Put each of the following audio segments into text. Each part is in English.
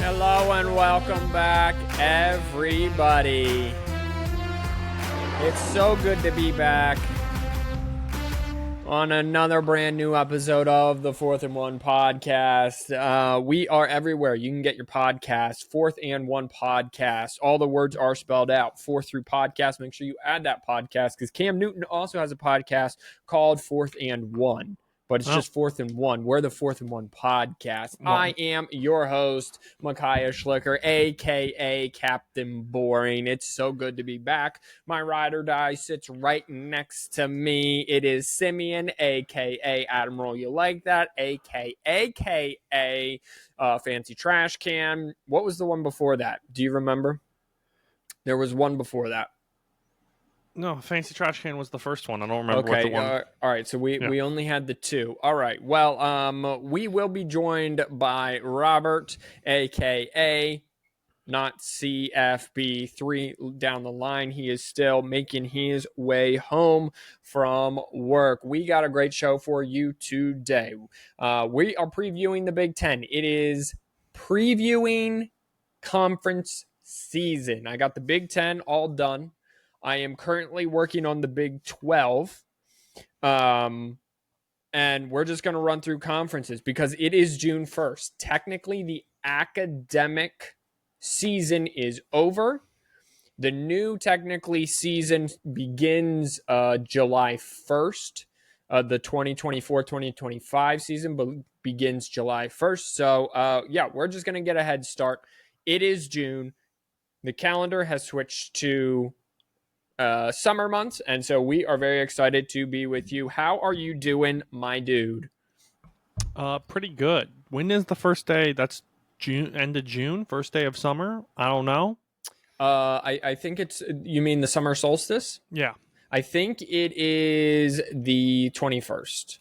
Hello and welcome back, everybody. It's so good to be back on another brand new episode of the Fourth and One podcast. We are everywhere. You can get your podcast, Fourth and One podcast. All the words are spelled out, fourth through podcast. Make sure you add that podcast because Cam Newton also has a podcast called Fourth and One. But it's just Fourth and One. We're the Fourth and One podcast. I am your host, Micaiah Schlicker, a.k.a. Captain Boring. It's so good to be back. My ride or die sits right next to me. It is Simeon, a.k.a. Admiral. You like that? A.k.a. Fancy Trash Can. What was the one before that? Do you remember? There was one before that. No, Fancy Trash Can was the first one. I don't remember what the one. All right, so we only had the two. All right, well, we will be joined by Robert, a.k.a. not CFB3 down the line. He is still making his way home from work. We got a great show for you today. We are previewing the Big Ten. It is previewing conference season. I got the Big Ten all done. I am currently working on the Big 12. And we're just going to run through conferences because it is June 1st. Technically, the academic season is over. The new technically season begins July 1st. The 2024-2025 season begins July 1st. So, we're just going to get a head start. It is June. The calendar has switched to summer months, and so we are very excited to be with you. How are you doing, my dude? Pretty good. When is the first day? That's June, end of June, first day of summer. I don't know. I think it's, you mean the summer solstice? Yeah, I think it is the 21st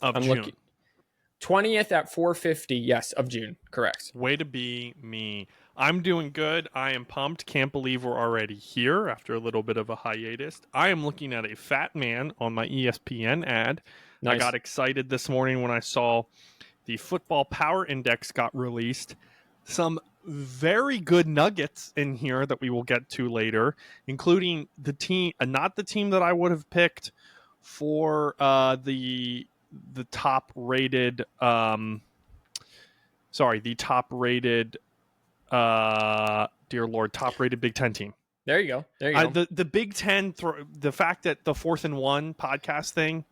of June. 20th at 4:50. Yes, of June. Correct. Way to be me. I'm doing good. I am pumped. Can't believe we're already here after a little bit of a hiatus. I am looking at a fat man on my ESPN ad. Nice. I got excited this morning when I saw the Football Power Index got released. Some very good nuggets in here that we will get to later, including the team, not the team that I would have picked for the top rated, the top rated, dear Lord, top rated Big Ten team. There you go. The Big Ten, the fact that the Fourth and One podcast thing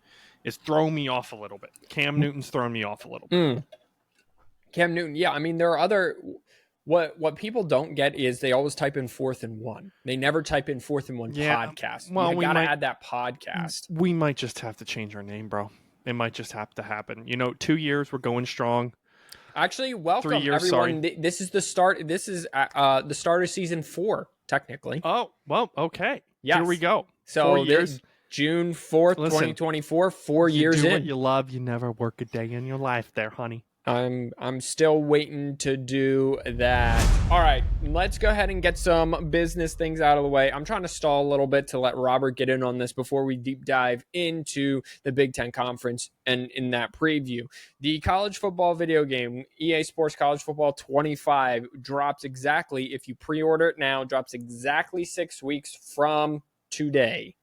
is throwing me off a little bit. Cam Newton's throwing me off a little bit. Cam Newton. Yeah. I mean, there are other, what people don't get is they always type in Fourth and One. They never type in Fourth and One podcast. Well, we got to add that podcast. We might just have to change our name, bro. It might just have to happen. 2 years, we're going strong. Actually, welcome 3 years, everyone. Sorry. This is the start. This is the start of season 4, technically. Oh, well, okay. Yes. Here we go. So 4 years. June 4th, 2024, 4 years do in. What you love, you never work a day in your life there, honey. I'm still waiting to do that. All right, let's go ahead and get some business things out of the way. I'm trying to stall a little bit to let Robert get in on this before we deep dive into the Big Ten Conference and in that preview. The college football video game, EA Sports College Football 25, drops exactly, if you pre-order it now, drops exactly 6 weeks from today.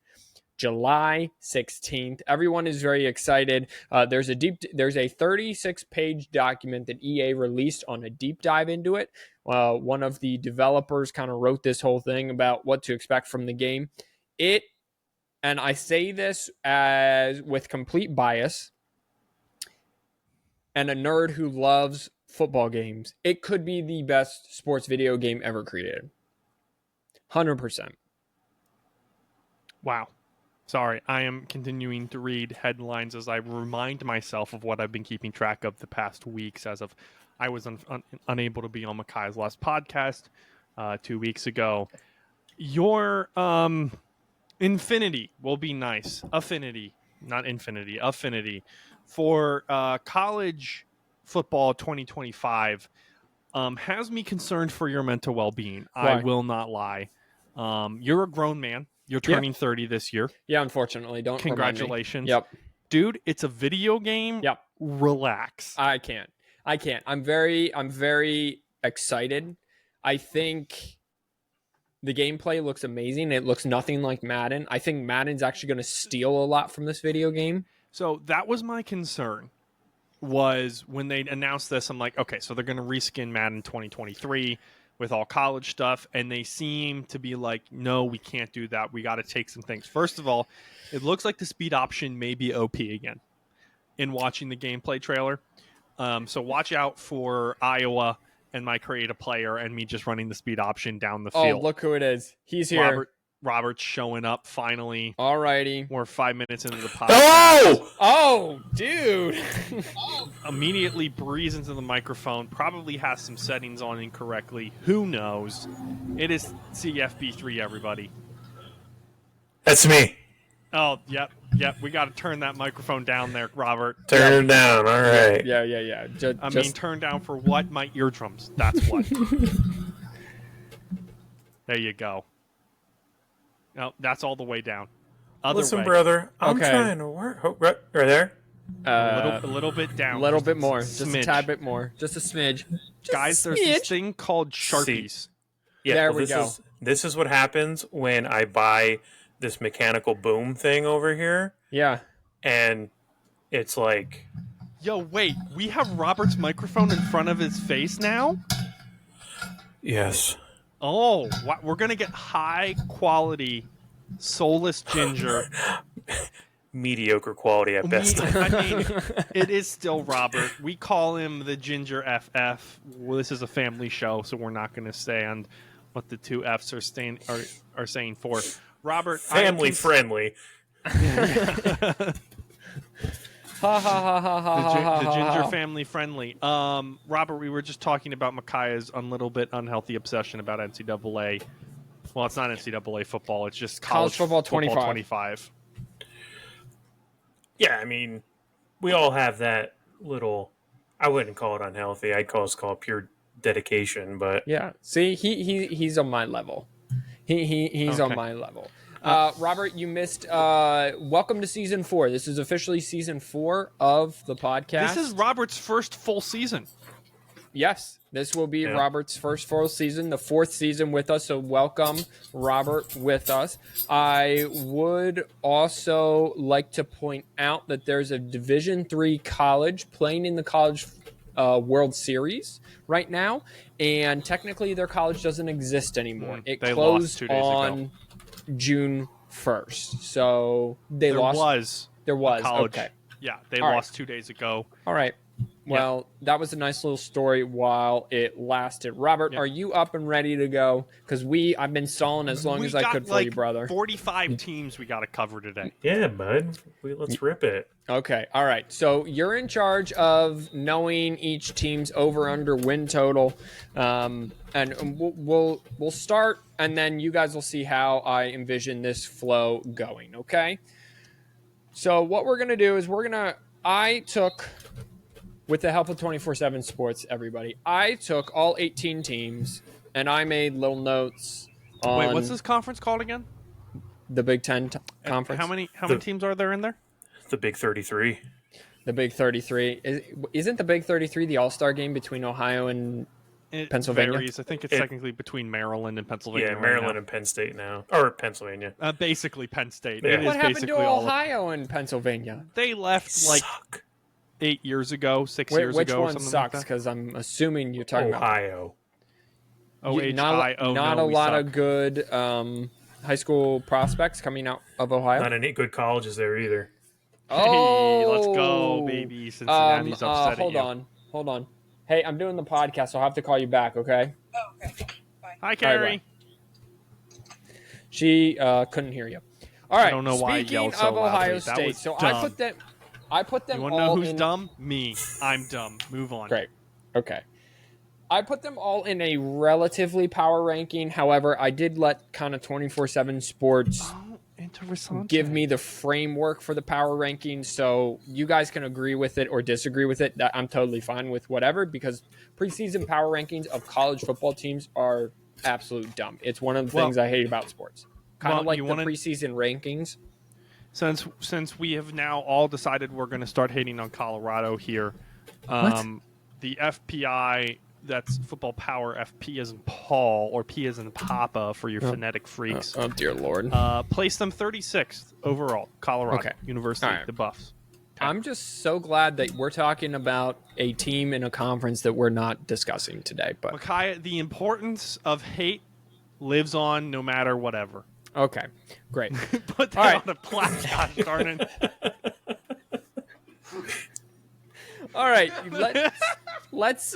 July 16th. Everyone is very excited. There's a 36-page document that EA released on a deep dive into it. One of the developers kind of wrote this whole thing about what to expect from the game. And I say this as with complete bias and a nerd who loves football games, it could be the best sports video game ever created. 100%. Wow. Sorry, I am continuing to read headlines as I remind myself of what I've been keeping track of the past weeks as of I was unable to be on Makai's last podcast 2 weeks ago. Your Infinity will be nice. Affinity, not infinity, affinity for college football 2025 has me concerned for your mental well-being. Why? I will not lie. You're a grown man. You're turning 30 this year. Yeah, unfortunately. Don't Congratulations. Yep. Dude, it's a video game. Yep. Relax. I can't. I'm very excited. I think the gameplay looks amazing. It looks nothing like Madden. I think Madden's actually going to steal a lot from this video game. So that was my concern. Was when they announced this, I'm like, okay, so they're going to reskin Madden 2023 with all college stuff, and they seem to be like, no, we can't do that. We got to take some things. First of all, it looks like the speed option may be OP again in watching the gameplay trailer. So watch out for Iowa and my create a player and me just running the speed option down the field. Oh, look who it is. He's here. Robert's showing up finally. Alrighty. We're 5 minutes into the podcast. Oh, dude. Immediately breathes into the microphone. Probably has some settings on incorrectly. Who knows? It is CFB3, everybody. That's me. Oh, yep. We got to turn that microphone down there, Robert. Turn it down. All right. Yeah. I mean, turn down for what? My eardrums. That's what. There you go. No, that's all the way down. Listen, way. brother, I'm Okay. trying to work. Oh, right there. A little bit down. A little bit a more. Just a smidge. tad bit more. Just a smidge. Just Guys, a there's this smidge. thing called Sharpies. Yeah, There well, we go. This is what happens when I buy this mechanical boom thing over here, Yeah. and it's like, Yo, wait. We have Robert's microphone in front of his face now? yes. Oh, we're going to get high quality soulless ginger. Mediocre quality at best. I mean, it is still Robert. We call him the Ginger FF. Well, this is a family show, so we're not going to stand what the two Fs are saying for. Robert, Family friendly. Ha ha ha ha ha. The Ginger family friendly. Robert, we were just talking about Micaiah's a little bit unhealthy obsession about NCAA. Well, it's not NCAA football. It's just college football 25. Yeah, I mean, we all have that little. I wouldn't call it unhealthy. I'd call it pure dedication. But Yeah. See, he's on my level. He's on Okay. my level. Robert, you missed. Welcome to season 4. This is officially season 4 of the podcast. This is Robert's first full season. Yes, this will be Yeah. Robert's first full season, the 4th season with us. So welcome, Robert, with us. I would also like to point out that there's a Division III college playing in the College World Series right now, and technically their college doesn't exist anymore. It they closed lost 2 days ago. on June 1st. So there was. college. Okay. Yeah, they All right. lost 2 days ago. All right. Well, that was a nice little story while it lasted. Robert, Yep. are you up and ready to go? Because I've been stalling as long We as I got, could for like, you, brother. 45 teams we got to cover today. yeah, bud, let's rip it. Okay. All right. So you're in charge of knowing each team's over/under win total, and we'll start, and then you guys will see how I envision this flow going. Okay. So what we're gonna do is I took, with the help of 24/7 Sports, everybody, I took all 18 teams and I made little notes on Wait, what's this conference called again? the Big Ten conference. How many teams are there in there? The Big 33. The Big 33. Isn't the Big 33 the All-Star game between Ohio and It Pennsylvania? varies. I think it's technically between Maryland and Pennsylvania. Yeah, right Maryland now. and Penn State now, or Pennsylvania. Basically Penn State. Yeah. It is What happened to basically all of- Ohio and Pennsylvania? They left like Suck. 8 years ago, 6 years Which ago. or one something sucks? Like that. Because I'm assuming you're talking Ohio. about not a lot of good high school prospects coming out of Ohio. Not any good colleges there either. Hey, let's go, baby. Cincinnati's upset hold at you. Hold on. Hey, I'm doing the podcast, so I'll have to call you back, okay? Oh, okay. Bye. Hi, Carrie. She couldn't hear you. All right. I don't know why I Speaking yelled so of Ohio loudly. That State, was so dumb. I put them You want all to know who's in, dumb? Me. I'm dumb. Move on. Great. Okay. I put them all in a relatively power ranking. However, I did let kind of 24/7 Sports Oh, interessante. give me the framework for the power rankings, so you guys can agree with it or disagree with it. That I'm totally fine with whatever, because preseason power rankings of college football teams are absolute dumb. It's one of the things I hate about sports. Kind of like the preseason rankings. Since we have now all decided we're going to start hating on Colorado here, the FPI That's Football Power FP as in Paul or P as in Papa for your phonetic freaks. Oh, dear Lord. Placed them 36th overall. Colorado University, All right. the Buffs. I'm just so glad that we're talking about a team in a conference that we're not discussing today. But Micaiah, the importance of hate lives on no matter whatever. okay, great. Put that on a plaque, gosh darn it. All right, let's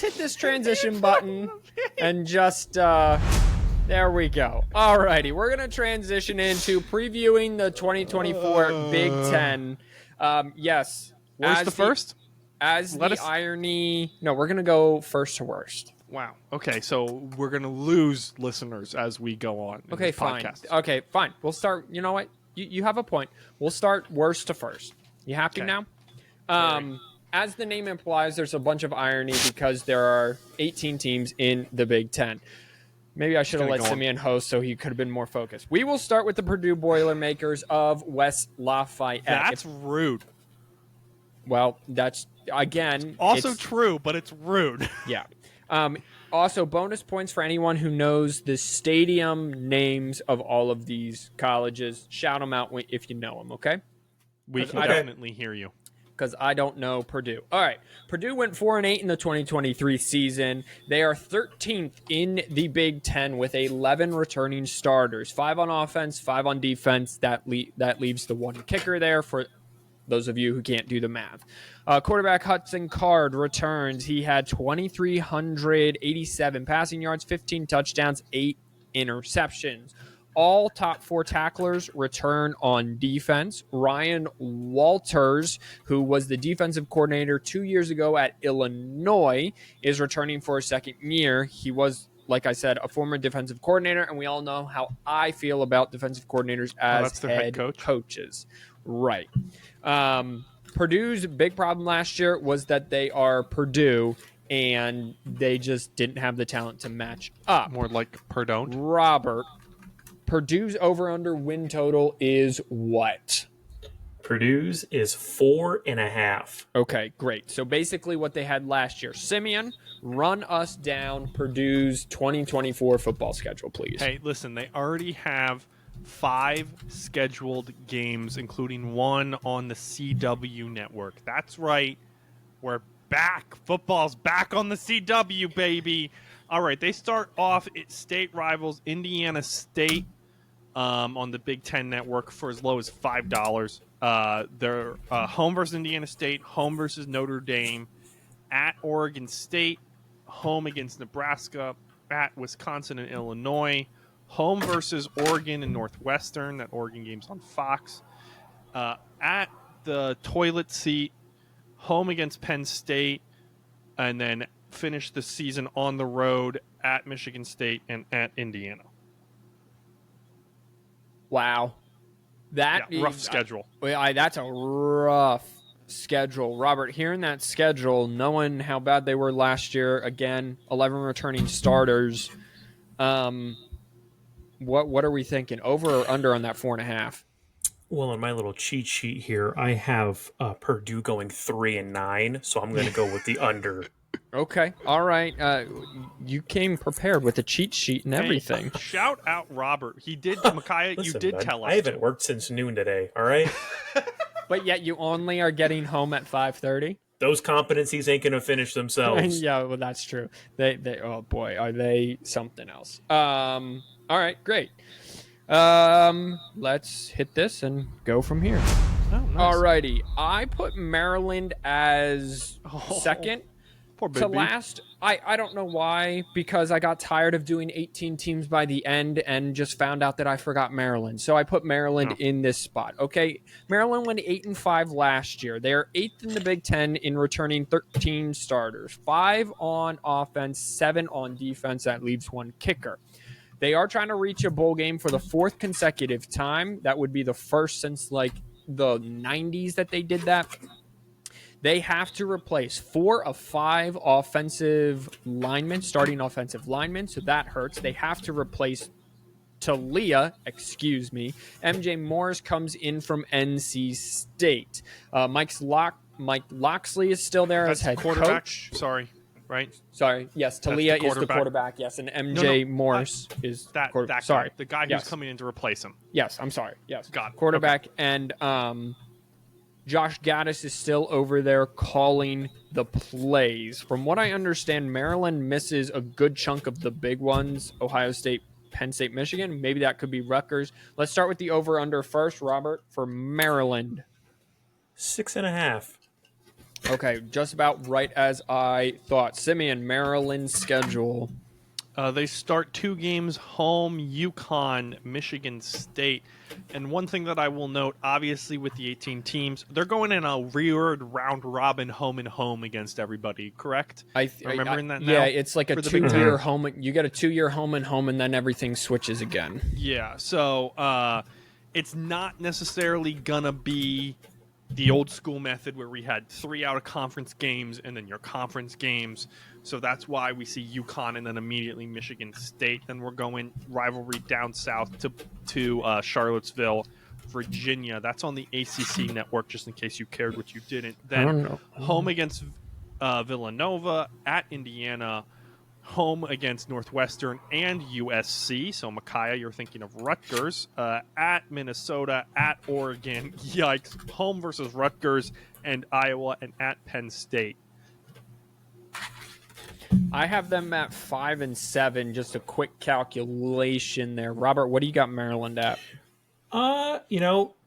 hit this transition button and just there we go. All righty, we're gonna transition into previewing the 2024 Big Ten. Yes, Worst to first? As Let the us- irony, no, we're gonna go first to worst. Wow. Okay, so we're going to lose listeners as we go on. in Okay, this fine. podcast. Okay, fine. We'll start. You know what? You have a point. We'll start worst to first. You happy Okay. now? As the name implies, there's a bunch of irony because there are 18 teams in the Big Ten. Maybe I should have gonna let go on. Simeon host so he could have been more focused. We will start with the Purdue Boilermakers of West Lafayette. That's rude. Well, that's, again... Also it's- true, but it's rude. Yeah. Also, bonus points for anyone who knows the stadium names of all of these colleges. Shout them out if you know them, okay? We can I don't- definitely hear you. Because I don't know Purdue. All right. Purdue went 4-8 in the 2023 season. They are 13th in the Big Ten with 11 returning starters, 5 on offense, 5 on defense. That leaves the one kicker there for those of you who can't do the math. Quarterback Hudson Card returns. He had 2,387 passing yards, 15 touchdowns, 8 interceptions. All top 4 tacklers return on defense. Ryan Walters, who was the defensive coordinator 2 years ago at Illinois, is returning for a second year. He was, like I said, a former defensive coordinator, and we all know how I feel about defensive coordinators as that's their head coach? coaches. Right. Purdue's big problem last year was that they are Purdue, and they just didn't have the talent to match up. More like Perdon't. Robert, Purdue's over-under win total is what? Purdue's is 4.5. Okay, great. So basically what they had last year. Simeon, run us down Purdue's 2024 football schedule, please. Hey, listen, they already have 5 scheduled games, including one on the CW network. That's right. We're back. Football's back on the CW, baby. All right, they start off at state rivals Indiana State on the Big Ten network for as low as $5. They're home versus Indiana State, home versus Notre Dame, at Oregon State, home against Nebraska, at Wisconsin and Illinois, home versus Oregon and Northwestern. That Oregon game's on Fox. At the toilet seat, home against Penn State, and then finish the season on the road at Michigan State and at Indiana. Wow. That Yeah, rough is- schedule. That's a rough schedule. Robert, hearing that schedule, knowing how bad they were last year, again, 11 returning starters, what are we thinking? Over or under on that 4.5? Well, on my little cheat sheet here, I have Purdue going 3-9, so I'm going to go with the under. Okay. All right. You came prepared with a cheat sheet and everything. Hey, shout out Robert. He did, Micaiah, you Listen, did bud, tell us. I haven't worked since noon today. All right, But yet you only are getting home at 5:30. those competencies ain't going to finish themselves. Yeah, well, that's true. They oh boy, are they something else. All right, great. Let's hit this and go from here. Oh, nice. Alrighty, I put Maryland as second Poor to baby. last. I don't know why, because I got tired of doing 18 teams by the end and just found out that I forgot Maryland. So I put Maryland in this spot. Okay, Maryland went 8-5 last year. They are 8th in the Big Ten in returning 13 starters, 5 on offense, 7 on defense. That leaves one kicker. They are trying to reach a bowl game for the 4th consecutive time. That would be the first since like the 90s that they did that. They have to replace 4 of 5 offensive linemen, starting offensive linemen, so that hurts. They have to replace Talia, MJ Morris comes in from NC State. Mike Loxley is still there That's as head quarterback. coach. Sorry. right? Sorry. Yes, That's Talia the is the quarterback. Yes, and MJ Morris is That sorry. guy, the guy who's Yes. coming in to replace him. Yes, I'm sorry. Yes. Got it. Quarterback and Josh Gaddis is still over there calling the plays. From what I understand, Maryland misses a good chunk of the big ones, Ohio State, Penn State, Michigan. Maybe that could be Rutgers. Let's start with the over-under first, Robert, for Maryland. 6.5. Okay, just about right as I thought. Simeon, Maryland's schedule. They start 2 games home, UConn, Michigan State. And one thing that I will note, obviously with the 18 teams, they're going in a weird round robin home and home against everybody, correct? Remembering that now? Yeah, it's like a For the Big 2-year Ten? home. You get a 2-year home and home, and then everything switches again. Yeah, so it's not necessarily going to be the old school method where we had 3 out of conference games and then your conference games. So that's why we see UConn and then immediately Michigan State. Then we're going rivalry down south to Charlottesville, Virginia. That's on the ACC network, just in case you cared, which you didn't. I don't Then know. home against Villanova, at Indiana, home against Northwestern and USC. So, Micaiah, you're thinking of Rutgers. At Minnesota, at Oregon. Yikes. Home versus Rutgers and Iowa, and at Penn State. I have them at 5-7. Just a quick calculation there. Robert, what do you got Maryland at?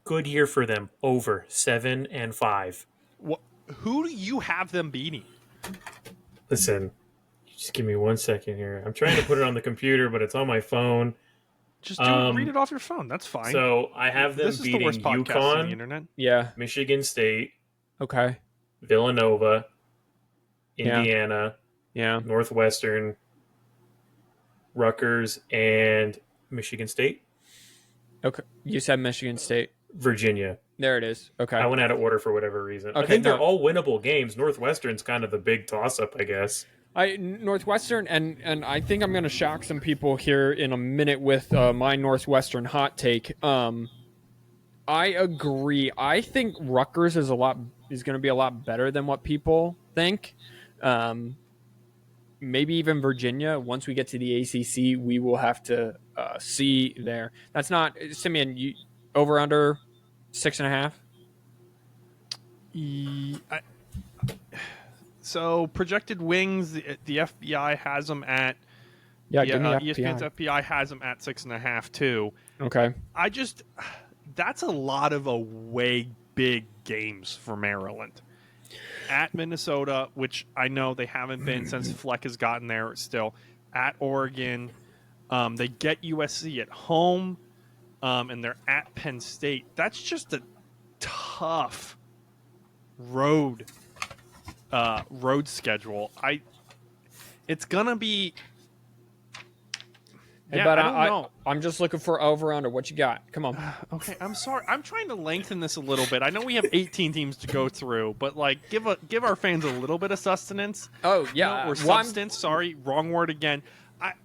Good year for them. Over 7-5. Who do you have them beating? Listen, just give me 1 second here. I'm trying to put it on the computer, but it's on my phone. Just read it off your phone. That's fine. So I have them This is the beating worst podcast on the UConn, internet. Yeah. Michigan State, Okay. Villanova, Yeah. Indiana, Yeah. Northwestern, Rutgers, and Michigan State, Okay. You said Michigan State. Virginia. There it is. Okay. I went out of order for whatever reason. I Okay, think they're no. all winnable games. Northwestern's kind of the big toss-up, I guess. Northwestern, and I think I'm going to shock some people here in a minute with my Northwestern hot take. I agree. I think Rutgers is going to be a lot better than what people think. Maybe even Virginia. Once we get to the ACC, we will have to see there. That's not Simeon. You over under 6.5. So projected wings, the FBI has them at Give me ESPN's FPI. FBI has them at 6.5 too. Okay. That's a lot of away big games for Maryland. At Minnesota, which I know they haven't been since Fleck has gotten there still. At Oregon, they get USC at home, and they're at Penn State. That's just a tough road schedule. It's gonna be. Hey, Yeah, but I don't know. I'm just looking for over under. What you got? Come on. Okay, I'm sorry. I'm trying to lengthen this a little bit. I know we have 18 teams to go through, but give our fans a little bit of sustenance. Oh yeah, Or substance. Sorry, wrong word again.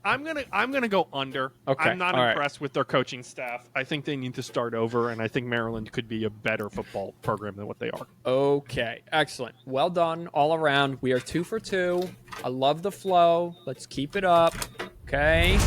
I'm gonna go under. Okay, I'm not all right. impressed with their coaching staff. I think they need to start over, and I think Maryland could be a better football program than what they are. Okay, excellent. Well done all around. We are 2 for 2. I love the flow. Let's keep it up. Okay.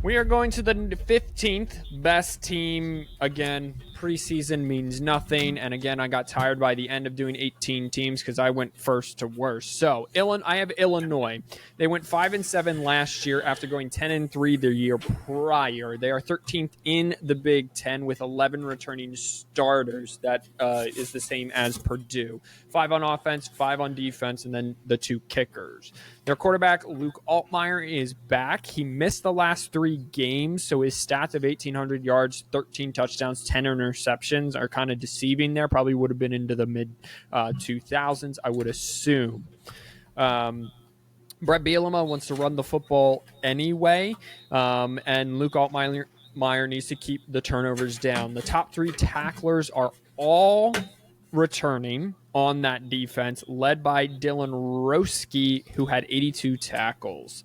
We are going to the 15th best team. Again, preseason means nothing. And again, I got tired by the end of doing 18 teams because I went first to worst. So I have Illinois. They went 5-7 last year after going 10-3 the year prior. They are 13th in the Big Ten with 11 returning starters. That is the same as Purdue. 5 on offense, 5 on defense, and then the 2 kickers. Their quarterback, Luke Altmaier, is back. He missed the last 3 games, so his stats of 1,800 yards, 13 touchdowns, 10 interceptions are kind of deceiving there. Probably would have been into the mid-2000s, I would assume. Brett Bielema wants to run the football anyway, and Luke Altmaier needs to keep the turnovers down. The top 3 tacklers are all returning on that defense, led by Dylan Roski, who had 82 tackles.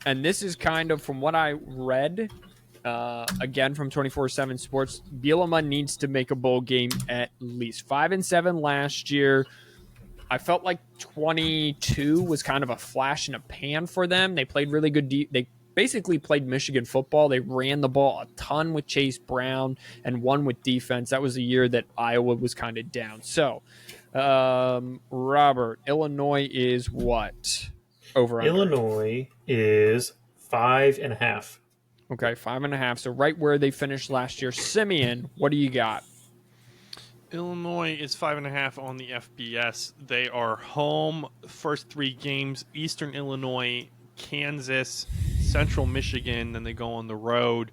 And this is kind of, from what I read, again from 24/7 Sports, Bielema needs to make a bowl game at least. 5-7 last year. I felt like 22 was kind of a flash in a pan for them. They played really good. They basically played Michigan football. They ran the ball a ton with Chase Brown and won with defense. That was a year that Iowa was kind of down. So, Robert, Illinois is what? Over under? Illinois is 5.5. Okay, 5.5. So right where they finished last year. Simeon, what do you got? Illinois is 5.5 on the FBS. They are home first 3 games: Eastern Illinois, Kansas, Central Michigan. Then they go on the road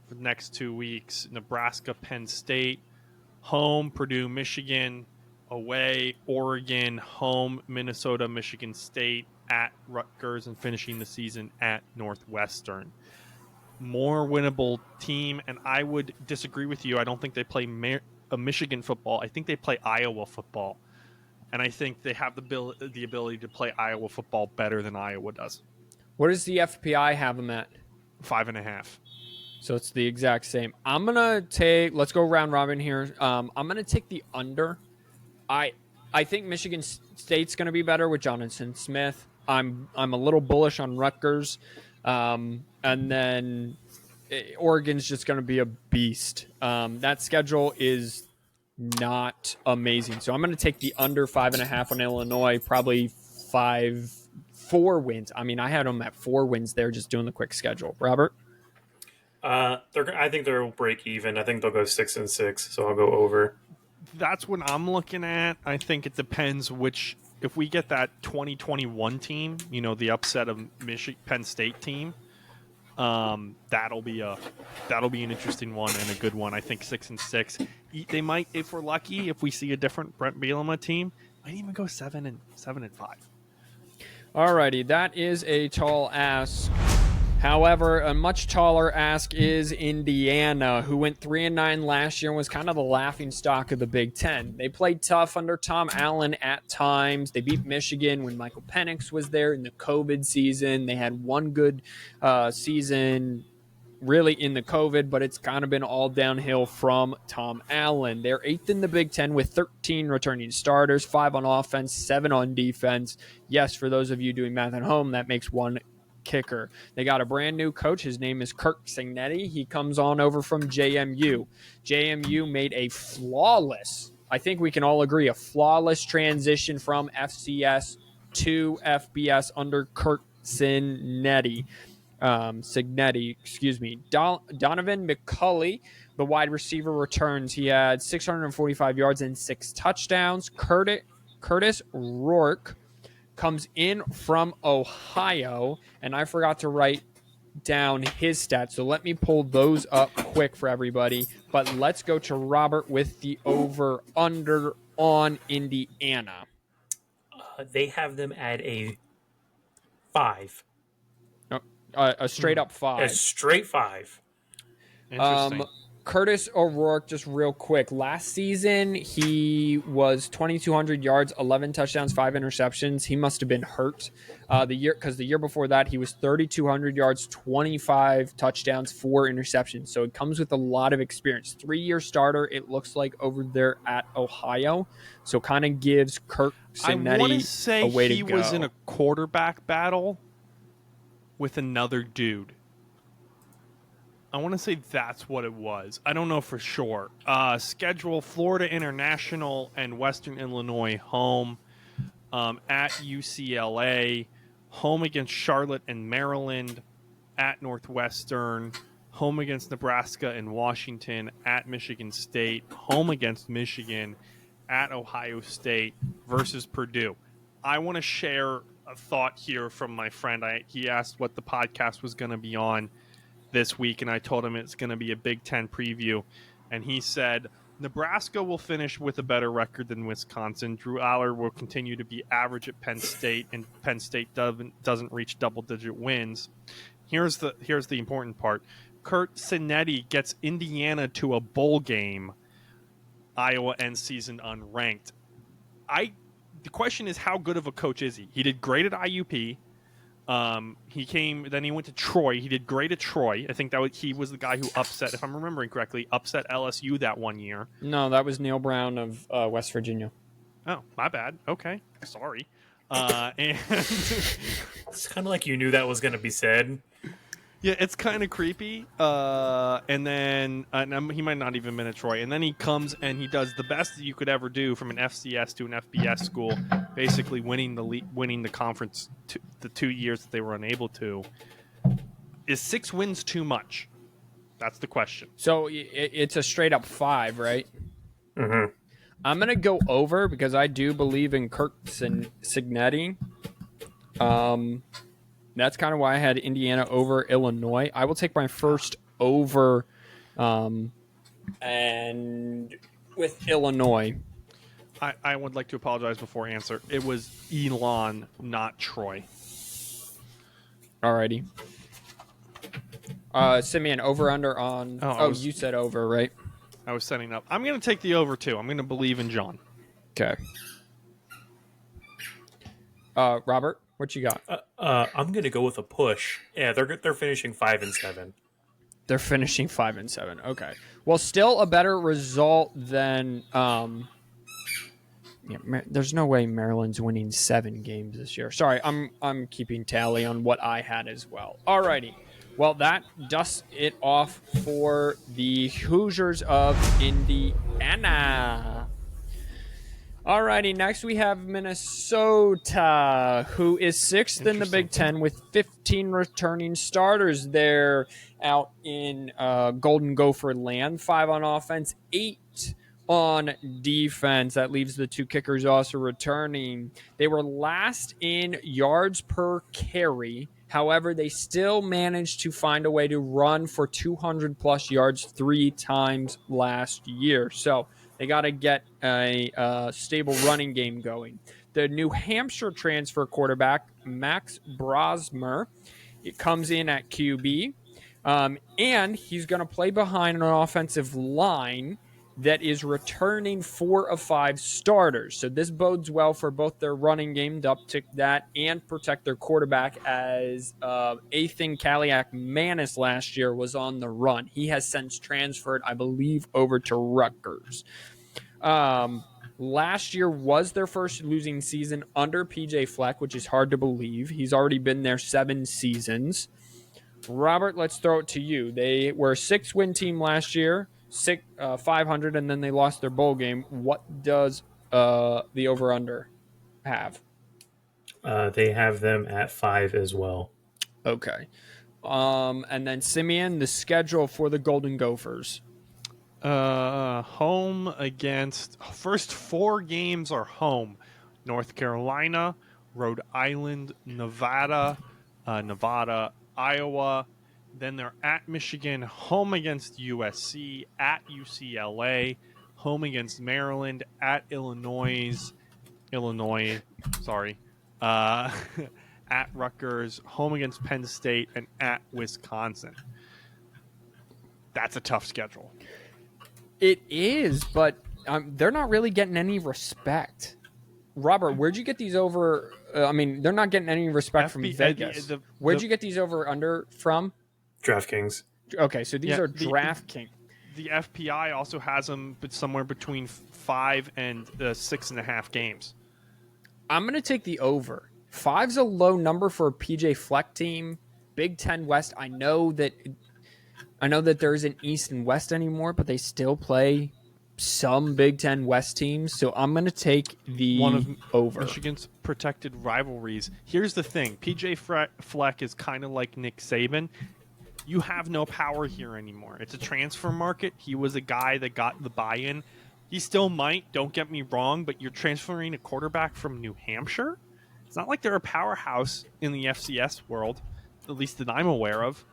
for the next 2 weeks: Nebraska, Penn State, home Purdue, Michigan, away Oregon, home Minnesota, Michigan State, at Rutgers, and finishing the season at Northwestern. More winnable team, and I would disagree with you. I don't think they play a Michigan football. I think they play Iowa football, and I think they have the ability to play Iowa football better than Iowa does. What does the FPI have them at? 5.5. So it's the exact same. I'm gonna let's go round robin here. I'm gonna take the under. I think Michigan State's gonna be better with Jonathan Smith. I'm a little bullish on Rutgers, and then Oregon's just gonna be a beast. That schedule is not amazing, so I'm gonna take the under 5.5 on Illinois. Probably 4 wins. I mean, I had them at 4 wins there, just doing the quick schedule. Robert? I think they'll break even. I think they'll go 6-6, so I'll go over. That's what I'm looking at. I think it depends which. If we get that 2021 team, the upset of Penn State team, that'll be an interesting one and a good one. I think 6-6. They might, if we're lucky, if we see a different Brent Bielema team, might even go 7-5. Alrighty, that is a tall ask. However, a much taller ask is Indiana, who went 3-9 last year and was kind of the laughing stock of the Big Ten. They played tough under Tom Allen at times. They beat Michigan when Michael Penix was there in the COVID season. They had one good season really in the COVID, but it's kind of been all downhill from Tom Allen. They're 8th in the Big Ten with 13 returning starters, 5 on offense, 7 on defense. Yes, for those of you doing math at home, that makes 1 kicker. They got a brand new coach. His name is Kirk Cignetti. He comes on over from JMU. JMU made a flawless, I think we can all agree, a flawless transition from FCS to FBS under Kirk Cignetti. Donovan McCulley, the wide receiver, returns. He had 645 yards and 6 touchdowns. Curtis Rourke comes in from Ohio, and I forgot to write down his stats, so let me pull those up quick for everybody. But let's go to Robert with the over-under on Indiana. They have them at a 5. A straight-up 5. A straight 5. Interesting. Curtis O'Rourke, just real quick. Last season, he was 2,200 yards, 11 touchdowns, 5 interceptions. He must have been hurt because the year before that, he was 3,200 yards, 25 touchdowns, 4 interceptions. So it comes with a lot of experience. 3-year starter, it looks like, over there at Ohio. So kind of gives Kirk Cignetti I want to say a way to go. He was in a quarterback battle with another dude. I want to say that's what it was. I don't know for sure. Schedule: Florida International and Western Illinois home, at UCLA, home against Charlotte and Maryland, at Northwestern, home against Nebraska and Washington, at Michigan State, home against Michigan, at Ohio State, versus Purdue. I want to share a thought here from my friend. He asked what the podcast was going to be on this week, and I told him it's going to be a Big Ten preview, and he said Nebraska will finish with a better record than Wisconsin. Drew Aller will continue to be average at Penn State, and Penn State doesn't reach double-digit wins. Here's the important part. Kirk Cignetti gets Indiana to a bowl game. Iowa ends season unranked. The question is, how good of a coach is he? He did great at IUP. Then he went to Troy. He did great at Troy. I think he was the guy who upset, if I'm remembering correctly, upset LSU that one year. No, that was Neil Brown of West Virginia. Oh, my bad. Okay, sorry. And It's kind of like you knew that was going to be said. yeah, it's kind of creepy. And then he might not even been at Troy. And then he comes and he does the best that you could ever do from an FCS to an FBS school, basically winning the conference the 2 years that they were unable to. Is 6 wins too much? That's the question. So it's a straight up 5, right? Mm-hmm. I'm gonna go over because I do believe in Kirk Cignetti. That's kind of why I had Indiana over Illinois. I will take my first over, and with Illinois. I would like to apologize before I answer. It was Elon, not Troy. Alrighty. Simeon, over under on. You said over, right? I was setting up. I'm going to take the over too. I'm going to believe in John. Okay. Robert, what you got? I'm going to go with a push. Yeah, they're finishing 5-7. They're finishing 5-7. Okay. Well, still a better result than. There's no way Maryland's winning 7 games this year. Sorry, I'm keeping tally on what I had as well. Alrighty. Well, that dusts it off for the Hoosiers of Indiana. Alrighty, next we have Minnesota, who is 6th in the Big Ten with 15 returning starters. They're out in Golden Gopher land, 5 on offense, 8 on defense. That leaves the 2 kickers also returning. They were last in yards per carry. However, they still managed to find a way to run for 200-plus yards 3 times last year. So they got to get a stable running game going. The New Hampshire transfer quarterback, Max Brosmer, it comes in at QB, and he's going to play behind an offensive line that is returning 4 of 5 starters. So this bodes well for both their running game to uptick that and protect their quarterback, as Athan Kaliak-Manis last year was on the run. He has since transferred, I believe, over to Rutgers. Last year was their first losing season under PJ Fleck, which is hard to believe. He's already been there 7 seasons. Robert, let's throw it to you. They were a 6-win team last year. 500, and then they lost their bowl game. What does the over-under have? They have them at 5 as well. Okay. And then Simeon, the schedule for the Golden Gophers. Home against first 4 games are home. North Carolina, Rhode Island, Nevada, Iowa. Then they're at Michigan, home against USC, at UCLA, home against Maryland, at Illinois, at Rutgers, home against Penn State, and at Wisconsin. That's a tough schedule. It is, but they're not really getting any respect. Robert, where'd you get these over? They're not getting any respect from Vegas. Where'd you get these over under from? DraftKings. Okay, so these are DraftKings. The FPI also has them somewhere between 5 and 6.5 games. I'm going to take the over. 5's a low number for a PJ Fleck team. Big Ten West. I know that there isn't East and West anymore, but they still play some Big Ten West teams. So I'm going to take the one of over. Michigan's protected rivalries. Here's the thing: PJ Fleck is kind of like Nick Saban. You have no power here anymore. It's a transfer market. He was a guy that got the buy-in. He still might, don't get me wrong, but you're transferring a quarterback from New Hampshire? It's not like they're a powerhouse in the FCS world, at least that I'm aware of.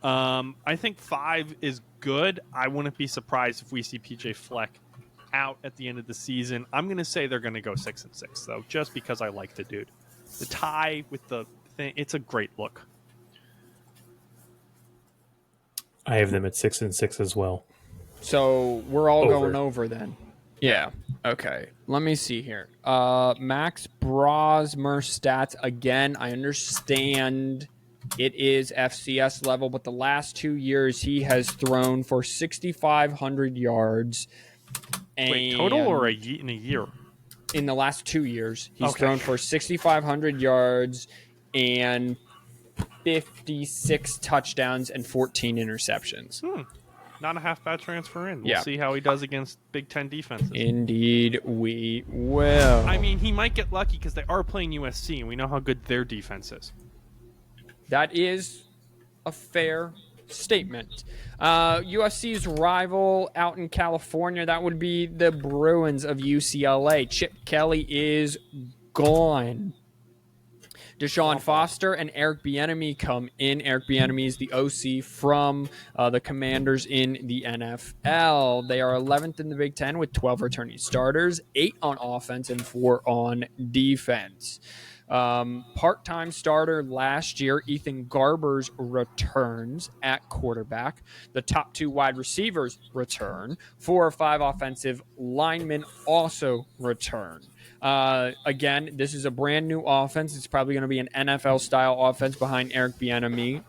I think 5 is good. I wouldn't be surprised if we see PJ Fleck out at the end of the season. I'm going to say they're going to go 6-6, though, just because I like the dude. The tie with the thing, it's a great look. I have them at 6-6 as well. So we're all going over then. Yeah. Okay. Let me see here. Max Brosmer stats. Again, I understand it is FCS level, but the last 2 years he has thrown for 6,500 yards. Wait, total or in a year? in the last 2 years. He's Okay. thrown for 6,500 yards and 56 touchdowns and 14 interceptions. Not a half bad transfer in. We'll Yeah. see how he does against Big Ten defenses. Indeed, we will. I mean, he might get lucky because they are playing USC, and we know how good their defense is. That is a fair statement. USC's rival out in California, that would be the Bruins of UCLA. Chip Kelly is gone. Deshaun Foster and Eric Bieniemy come in. Eric Bieniemy is the OC from the Commanders in the NFL. They are 11th in the Big Ten with 12 returning starters, 8 on offense and 4 on defense. Part-time starter last year, Ethan Garbers returns at quarterback. The top 2 wide receivers return. 4 or 5 offensive linemen also return. Again, this is a brand new offense. It's probably going to be an NFL-style offense behind Eric Bieniemy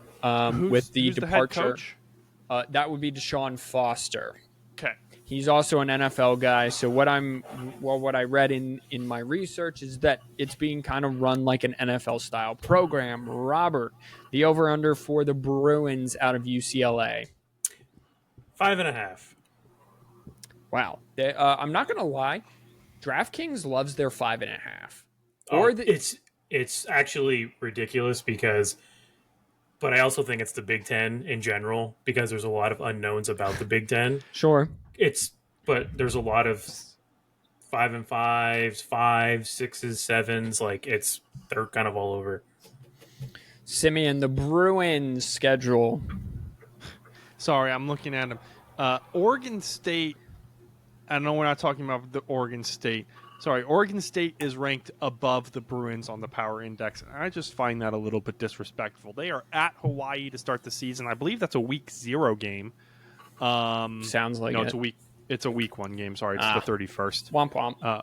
with the who's departure. The head coach? That would be Deshaun Foster. Okay. He's also an NFL guy. So what I read in my research is that it's being kind of run like an NFL-style program. Robert, the over/under for the Bruins out of UCLA. 5.5. Wow. I'm not going to lie. DraftKings loves their 5.5. It's actually ridiculous but I also think it's the Big Ten in general because there's a lot of unknowns about the Big Ten. Sure. But there's a lot of 5 and 5s, 5s, 6s, 7s. They're kind of all over. Simeon, the Bruins schedule. Sorry, I'm looking at him. Oregon State. I know we're not talking about the Oregon State. Sorry, Oregon State is ranked above the Bruins on the Power Index. And I just find that a little bit disrespectful. They are at Hawaii to start the season. I believe that's a week 0 game. Sounds like it. It's a week 1 game. Sorry, it's the 31st. Womp womp.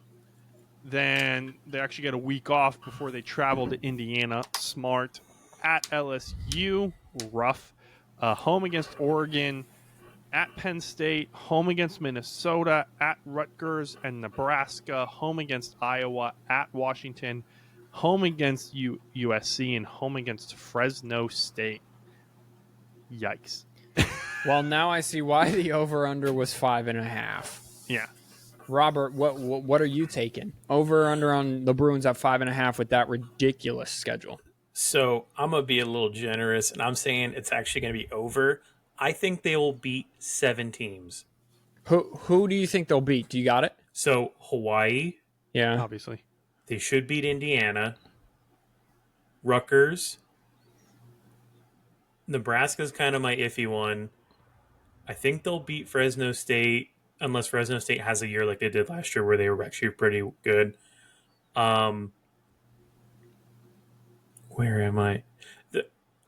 Then they actually get a week off before they travel to Indiana. Smart. At LSU, rough. Home against Oregon. At Penn State, home against Minnesota, at Rutgers and Nebraska, home against Iowa, at Washington, home against USC, and home against Fresno State. Yikes. Well, now I see why the over/under was 5.5. Yeah. Robert, what are you taking? Over/under on the Bruins at 5.5 with that ridiculous schedule. So I'm going to be a little generous, and I'm saying it's actually going to be over. I think they will beat 7 teams. Who do you think they'll beat? Do you got it? So Hawaii. Yeah. Obviously. They should beat Indiana. Rutgers. Nebraska's kind of my iffy one. I think they'll beat Fresno State, unless Fresno State has a year like they did last year where they were actually pretty good. Where am I?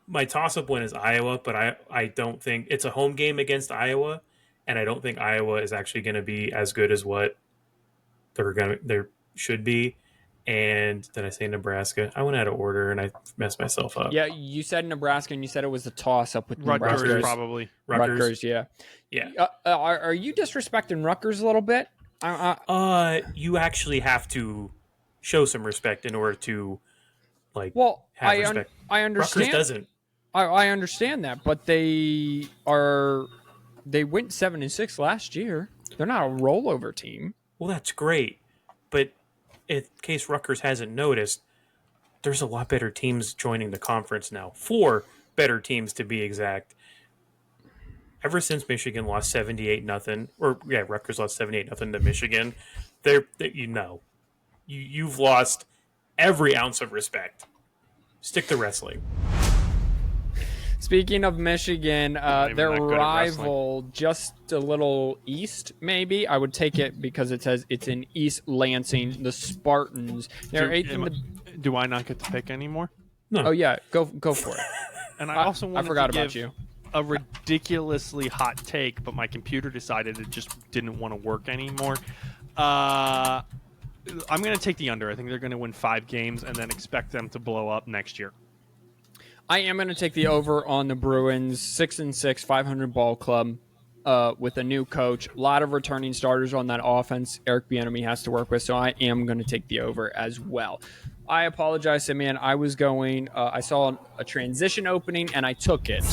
My toss-up win is Iowa, but I don't think it's a home game against Iowa, and I don't think Iowa is actually going to be as good as what they should be. And did I say Nebraska? I went out of order and I messed myself up. Yeah, you said Nebraska, and you said it was a toss-up with Rutgers, Nebraska. probably. Rutgers, yeah. Are you disrespecting Rutgers a little bit? You actually have to show some respect in order to have respect. I understand. Rutgers doesn't. I understand that, but they went 7-6 last year. They're not a rollover team. Well, that's great, but in case Rutgers hasn't noticed, there's a lot better teams joining the conference now. 4 better teams to be exact. Ever since Michigan lost 78-0, Rutgers lost 78-0 to Michigan, you've lost every ounce of respect. Stick to wrestling. Speaking of Michigan, their that good at rival just a little east, maybe. I would take it because it says it's in East Lansing, the Spartans. They're eighth in the. Do I not get to pick anymore? No. Oh yeah, go for it. And I also wanted forgot to about give you. a ridiculously hot take, but my computer decided it just didn't want to work anymore. I'm going to take the under. I think they're going to win 5 games and then expect them to blow up next year. I am going to take the over on the Bruins, 6-6, 500 ball club. with a new coach. A lot of returning starters on that offense Eric Bieniemy has to work with, so I am going to take the over as well. I apologize, Simeon. I was going, I saw a transition opening, and I took it.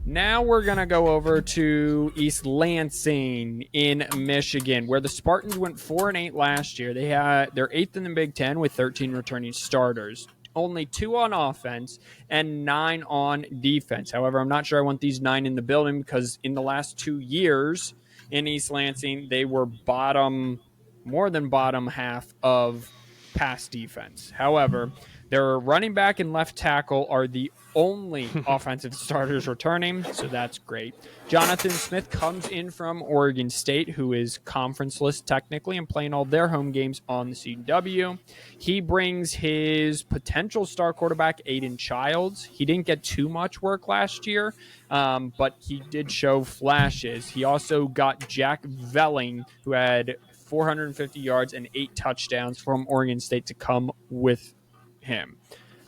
Now we're going to go over to East Lansing in Michigan, where the Spartans went 4-8 last year. They're 8th in the Big Ten with 13 returning starters. Only 2 on offense and 9 on defense. However, I'm not sure I want these 9 in the building because in the last 2 years in East Lansing, they were more than bottom half of pass defense. However, their running back and left tackle are the only offensive starters returning, so that's great. Jonathan Smith comes in from Oregon State, who is conferenceless technically and playing all their home games on the CW. He brings his potential star quarterback, Aiden Childs. He didn't get too much work last year, but he did show flashes. He also got Jack Velling, who had 450 yards and 8 touchdowns from Oregon State to come with him.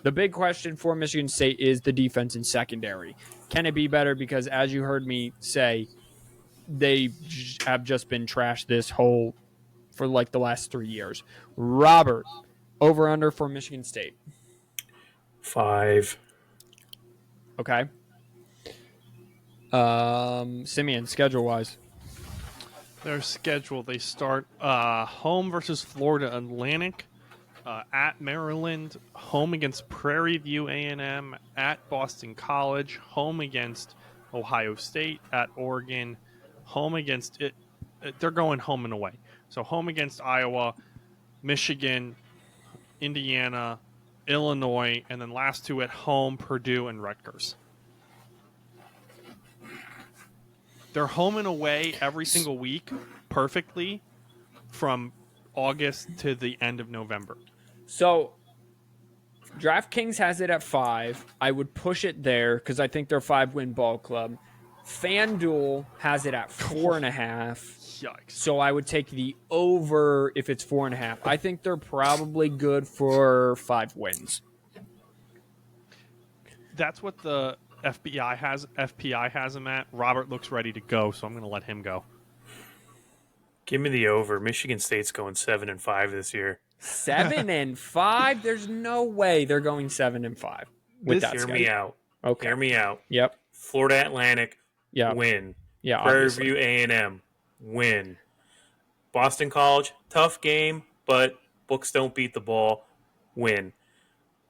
The big question for Michigan State is the defense and secondary. Can it be better? Because as you heard me say, they have just been trashed for like the last 3 years. Robert, over under for Michigan State. 5. Okay. Simeon, schedule wise. Their schedule, they start home versus Florida Atlantic, at Maryland, home against Prairie View A&M, at Boston College, home against Ohio State, at Oregon, home against it. They're going home and away. So home against Iowa, Michigan, Indiana, Illinois, and then last 2 at home, Purdue and Rutgers. They're home and away every single week perfectly from August to the end of November. So DraftKings has it at 5. I would push it there because I think they're 5-win ball club. FanDuel has it at 4.5. Yikes. So I would take the over if it's 4.5. I think they're probably good for 5 wins. That's what the FPI has them at. Robert looks ready to go, so I'm going to let him go. Give me the over. Michigan State's going 7-5 this year. 7-5? There's no way they're going 7-5 with that Hear schedule. me out. Okay. Hear me out. Yep. Florida Atlantic, Yeah. win. Yeah. Prairie Obviously. View A&M, win. Boston College, tough game, but books don't beat the ball, win.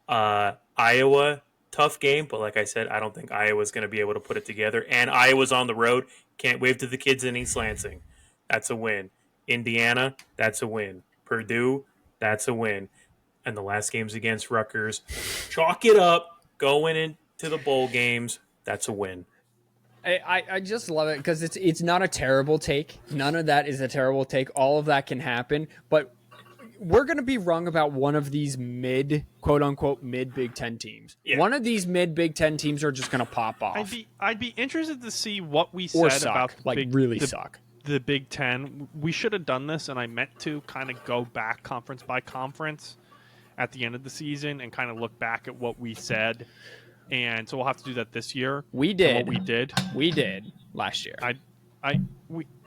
Iowa, tough game, but like I said, I don't think Iowa's going to be able to put it together. And Iowa's on the road. Can't wave to the kids in East Lansing. That's a win. Indiana, that's a win. Purdue, that's a win. And the last game's against Rutgers. Chalk it up. Going into the bowl games, that's a win. I just love it because it's not a terrible take. None of that is a terrible take. All of that can happen, but we're going to be wrong about one of these quote unquote mid Big Ten teams. Yeah. One of these mid Big Ten teams are just going to pop off. I'd be interested to see what we or said suck, about suck. The Big Ten. We should have done this, and I meant to kind of go back conference by conference at the end of the season and kind of look back at what we said. And so we'll have to do that this year. We did. What we did. We did last year.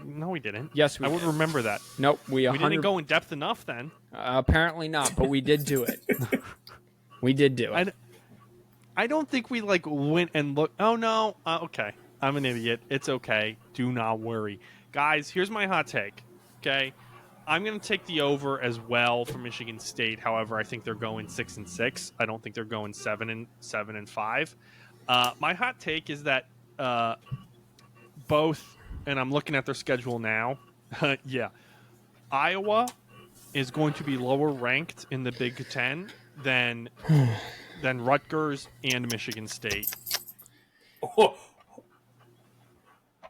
No, we didn't. Yes, I would remember that. Nope. We didn't go in depth enough then. Apparently not, but we did do it. We did do it. I don't think we went and looked. Oh, no. Okay. I'm an idiot. It's okay. Do not worry. Guys, here's my hot take. Okay. I'm going to take the over as well for Michigan State. However, I think they're going 6-6. I don't think they're going 7-5. My hot take is that both, and I'm looking at their schedule now. Yeah, Iowa is going to be lower ranked in the Big Ten than Rutgers and Michigan State. Oh,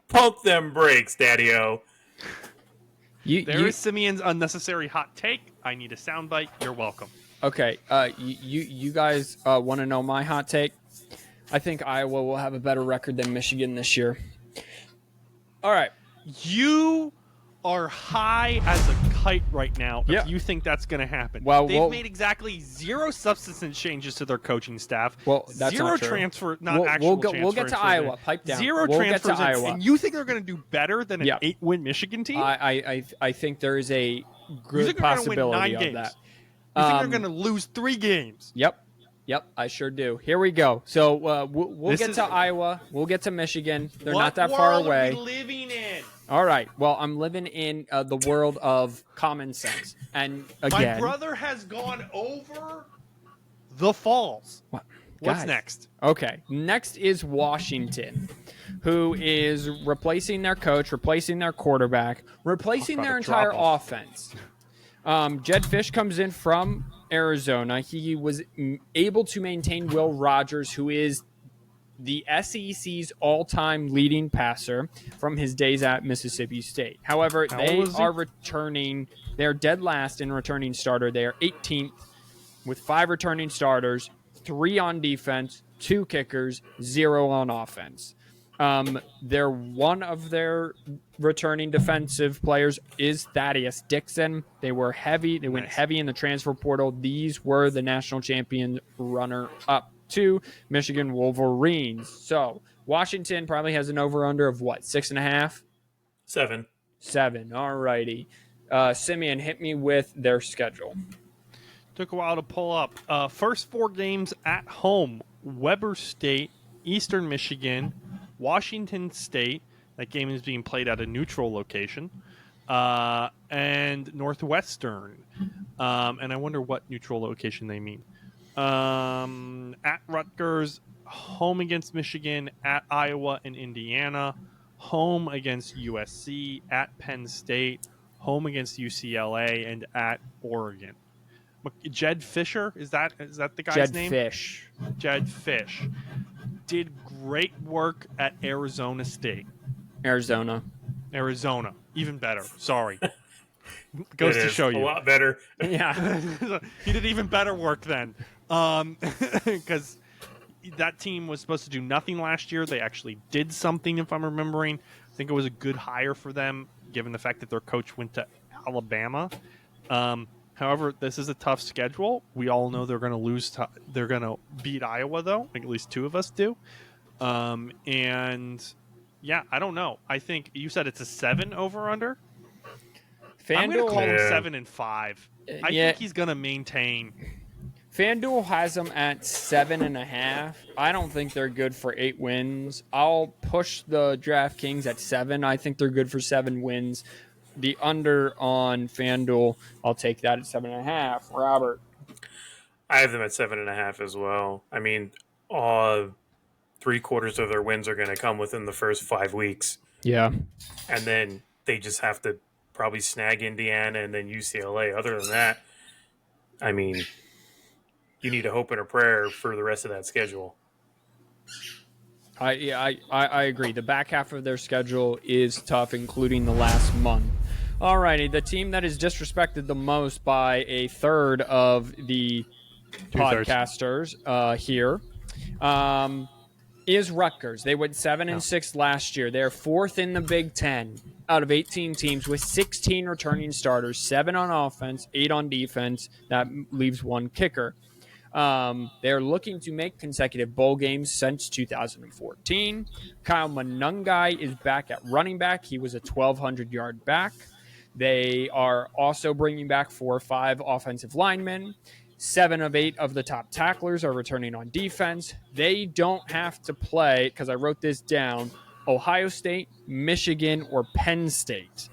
pump them brakes, Daddy-O. There is Simeon's unnecessary hot take. I need a soundbite. You're welcome. Okay. You guys want to know my hot take? I think Iowa will have a better record than Michigan this year. All right. You are high as a tight right now Yeah. if you think that's going to happen. Well, They've made exactly 0 substance changes to their coaching staff. Well, that's 0 not true. transfer, not We'll actual get transfers. to Iowa. Pipe down. 0 We'll get transfers, to Iowa. and you think they're going to do better than an 8-win Michigan team? I think there is a You good think they're going to win 9 possibility of games? that. You think they're going to lose 3 games? Yep, I sure do. Here we go. So we'll get to Iowa. We'll get to Michigan. They're not that far away. What world are we living in? All right. Well, I'm living in the world of common sense. And again, my brother has gone over the falls. What? What's Guys. next? Okay. Next is Washington, who is replacing their coach, replacing their quarterback, replacing Talk about their a entire drop-off. offense. Jed Fish comes in from Arizona. He was able to maintain Will Rogers, who is the SEC's all-time leading passer from his days at Mississippi State. However, How they old is he? are returning. They're dead last in returning starter. They are 18th with 5 returning starters, 3 on defense, 2 kickers, 0 on offense. They're one of their returning defensive players is Thaddeus Dixon. They were heavy. They went Nice. heavy in the transfer portal. These were the national champion runner-up to Michigan Wolverines. So Washington probably has an over-under of what, 6.5? 7. 7. All righty. Simeon, hit me with their schedule. Took a while to pull up. First 4 games at home: Weber State, Eastern Michigan, Washington State. That game is being played at a neutral location, and Northwestern. And I wonder what neutral location they mean. At Rutgers, home against Michigan, at Iowa and Indiana, home against USC, at Penn State, home against UCLA, and at Oregon. Jed Fisher, is that the guy's Jed name? Fish. Jed Fish did great work at Arizona State. Arizona. Even better. Sorry. Goes It to is show a you. lot better. Yeah. He did even better work then. Because that team was supposed to do nothing last year. They actually did something, if I'm remembering. I think it was a good hire for them, given the fact that their coach went to Alabama. However, this is a tough schedule. We all know they're going to lose. They're going to beat Iowa, though. I think at least 2 of us do. And yeah, I don't know. I think you said it's a 7 over under. I'm going to call him Yeah. 7 and 5. I Yeah. think he's going to maintain. FanDuel has them at 7.5. I don't think they're good for 8 wins. I'll push the DraftKings at 7. I think they're good for 7 wins. The under on FanDuel, I'll take that at 7.5. Robert. I have them at 7.5 as well. I mean, 3/4 of their wins are going to come within the first 5 weeks, Yeah. and then they just have to probably snag Indiana and then UCLA. Other than that, I mean, you need a hope and a prayer for the rest of that schedule. I agree. The back half of their schedule is tough, including the last month. Alrighty, the team that is disrespected the most by a third of the 2/3. podcasters here is Rutgers. They went 7-6 last year. They're 4th in the Big Ten out of 18 teams with 16 returning starters, 7 on offense, 8 on defense. That leaves 1 kicker. They're looking to make consecutive bowl games since 2014. Kyle Monungai is back at running back. He was a 1,200-yard back. They are also bringing back 4 or 5 offensive linemen. 7 of 8 of the top tacklers are returning on defense. They don't have to play, because I wrote this down, Ohio State, Michigan, or Penn State.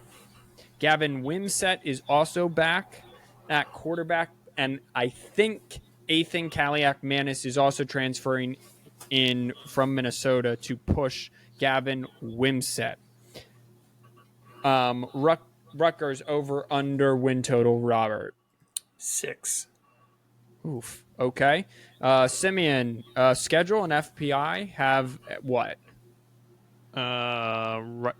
Gavin Wimsett is also back at quarterback, and I think Ethan Kaliak-Manis is also transferring in from Minnesota to push Gavin Wimsett. Rutgers over under win total, Robert. 6. Oof. Okay. Simeon, schedule and FPI have what? There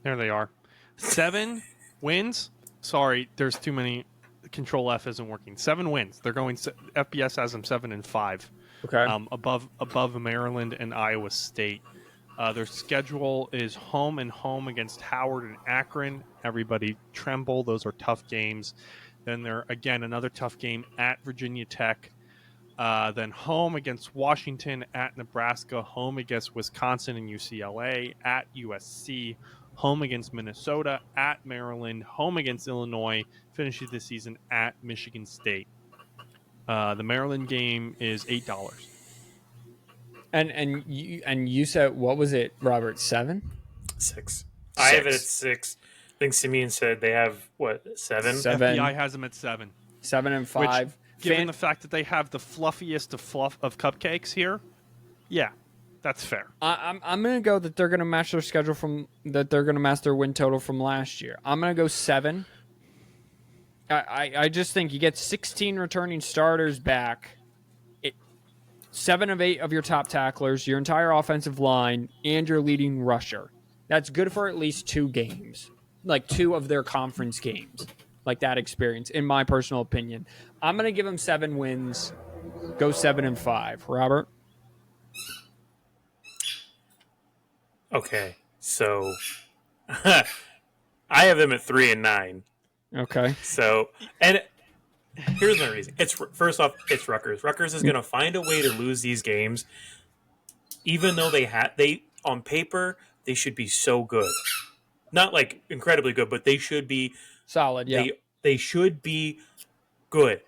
they are. 7 wins. Sorry, there's too many. Control F isn't working. 7 wins. They're going. FBS has them 7 and 5. Okay. Above Maryland and Iowa State. Their schedule is home and home against Howard and Akron. Everybody tremble. Those are tough games. Then they're, again, another tough game at Virginia Tech. Then home against Washington, at Nebraska, home against Wisconsin and UCLA, at USC, home against Minnesota, at Maryland, home against Illinois, finishes the season at Michigan State. The Maryland game is $8. And you said, what was it, Robert? 7? 6. I have it at 6. I think Simeon said they have, what, 7? 7. FBI has them at 7. 7 and 5. Which, given the fact that they have the fluffiest of cupcakes here, yeah, that's fair. I'm gonna go that they're gonna match their schedule they're gonna match their win total from last year. I'm gonna go 7. I just think you get 16 returning starters back. 7 of 8 of your top tacklers, your entire offensive line, and your leading rusher. That's good for at least 2 games, like 2 of their conference games, like that experience, in my personal opinion. I'm going to give them 7 wins, go 7 and 5. Robert? Okay, so I have them at 3 and 9. Okay. So, and here's my reason. First off, it's Rutgers. Rutgers is going to find a way to lose these games, even though they on paper they should be so good, not like incredibly good, but they should be solid. Yeah, they should be good.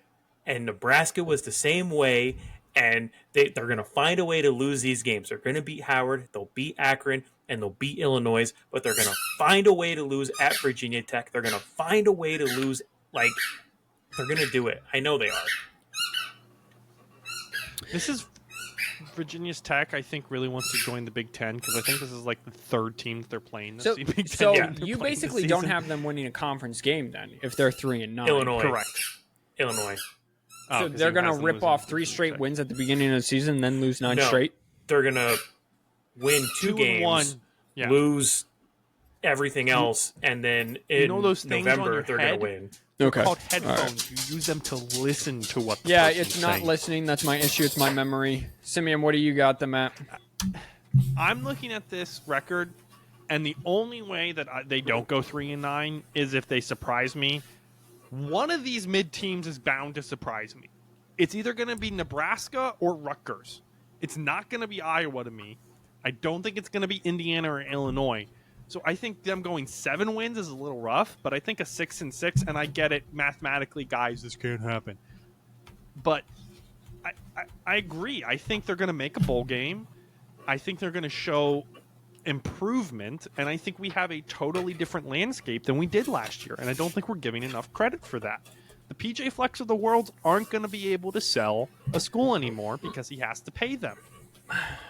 And Nebraska was the same way, and they're going to find a way to lose these games. They're going to beat Howard, they'll beat Akron, and they'll beat Illinois, but they're going to find a way to lose at Virginia Tech. They're going to find a way to lose, like. They're going to do it. I know they are. This is Virginia's Tech, I think, really wants to join the Big Ten because I think this is like the 3rd team that they're playing this Big Ten. So you basically don't have them winning a conference game then if they're 3 and 9. Illinois. Correct. Illinois. So they're going to rip off 3 straight wins at the beginning of the season and then lose 9 straight? They're going to win 2 games, lose everything else, and then in those things November they're going to win. Okay. Called headphones. Right. You use them to listen to what the it's not saying. Listening. That's my issue. It's my memory. Simeon, what do you got them at? I'm looking at this record, and the only way that they don't go 3 and 9 is if they surprise me. One of these mid teams is bound to surprise me. It's either going to be Nebraska or Rutgers. It's not going to be Iowa to me. I don't think it's going to be Indiana or Illinois. So I think them going 7 wins is a little rough, but I think a 6 and 6, and I get it mathematically, guys, this can't happen. But I agree. I think they're going to make a bowl game. I think they're going to show improvement, and I think we have a totally different landscape than we did last year, and I don't think we're giving enough credit for that. The PJ Flecks of the world aren't going to be able to sell a school anymore because he has to pay them.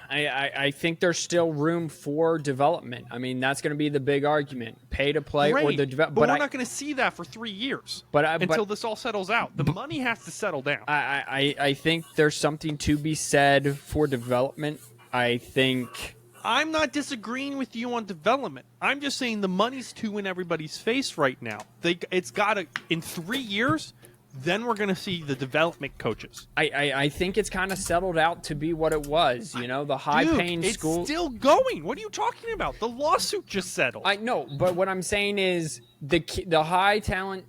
I think there's still room for development. I mean, that's going to be the big argument: pay to play or the development. But we're not going to see that for 3 years. Until this all settles out, the money has to settle down. I think there's something to be said for development. I think I'm not disagreeing with you on development. I'm just saying the money's too in everybody's face right now. It's got to in 3 years. Then we're going to see the development coaches. I think it's kind of settled out to be what it was. The high-paying school. It's still going. What are you talking about? The lawsuit just settled. I know, but what I'm saying is the high-talent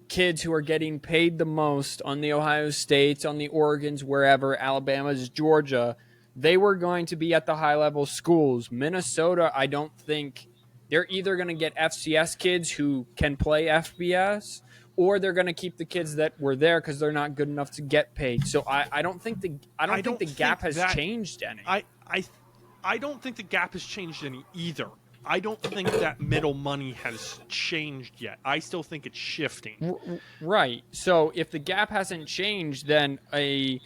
kids who are getting paid the most on the Ohio States, on the Oregons, wherever, Alabama's, Georgia, they were going to be at the high-level schools. Minnesota, I don't think they're either going to get FCS kids who can play FBS, or they're going to keep the kids that were there because they're not good enough to get paid. So I don't think the gap has changed any. I don't think the gap has changed any either. I don't think that middle money has changed yet. I still think it's shifting. Right. So if the gap hasn't changed, then a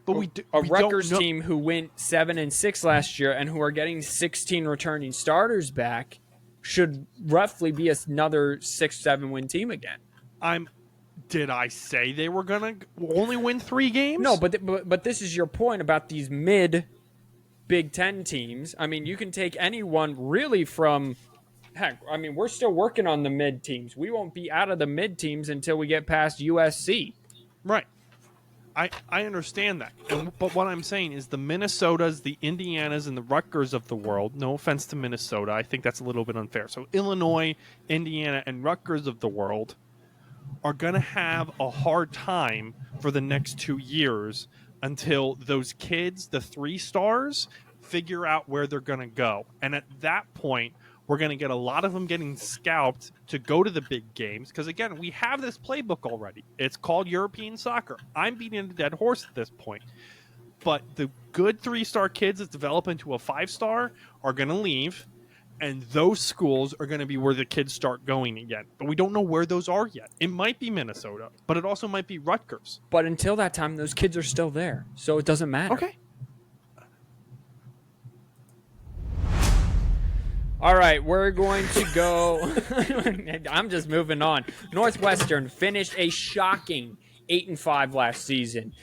Rutgers team who went 7 and 6 last year and who are getting 16 returning starters back should roughly be another 6-7 win team again. Did I say they were gonna only win 3 games? No, but this is your point about these mid Big Ten teams. I mean, you can take anyone really from. Heck, I mean, we're still working on the mid teams. We won't be out of the mid teams until we get past USC. Right. I understand that. But what I'm saying is the Minnesotas, the Indianas, and the Rutgers of the world, no offense to Minnesota, I think that's a little bit unfair. So Illinois, Indiana, and Rutgers of the world are going to have a hard time for the next 2 years until those kids, the 3 stars, figure out where they're going to go. And at that point, we're going to get a lot of them getting scalped to go to the big games. Because, again, we have this playbook already. It's called European soccer. I'm beating a dead horse at this point. But the good 3-star kids that develop into a 5-star are going to leave. And those schools are going to be where the kids start going again. But we don't know where those are yet. It might be Minnesota, but it also might be Rutgers. But until that time, those kids are still there. So it doesn't matter. Okay. All right, we're going to go. I'm just moving on. Northwestern finished a shocking 8-5 last season.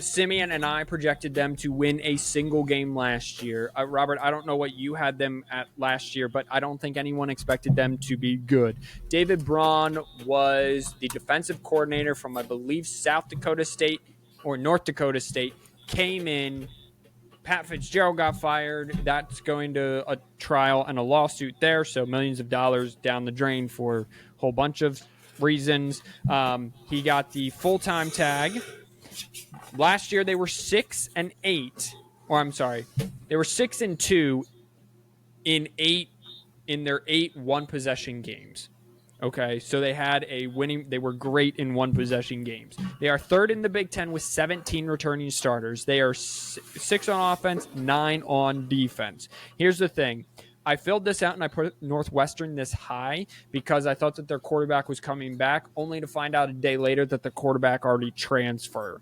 Simeon and I projected them to win a single game last year. Robert, I don't know what you had them at last year, but I don't think anyone expected them to be good. David Braun was the defensive coordinator from, I believe, South Dakota State or North Dakota State, came in. Pat Fitzgerald got fired. That's going to a trial and a lawsuit there, so millions of dollars down the drain for a whole bunch of reasons. He got the full-time tag. Last year they were 6-8, or I'm sorry, they were 6-2 in their 8 one-possession games. Okay, so they had a winning. They were great in one-possession games. They are third in the Big Ten with 17 returning starters. They are 6 on offense, 9 on defense. Here's the thing. I filled this out and I put Northwestern this high because I thought that their quarterback was coming back, only to find out a day later that the quarterback already transferred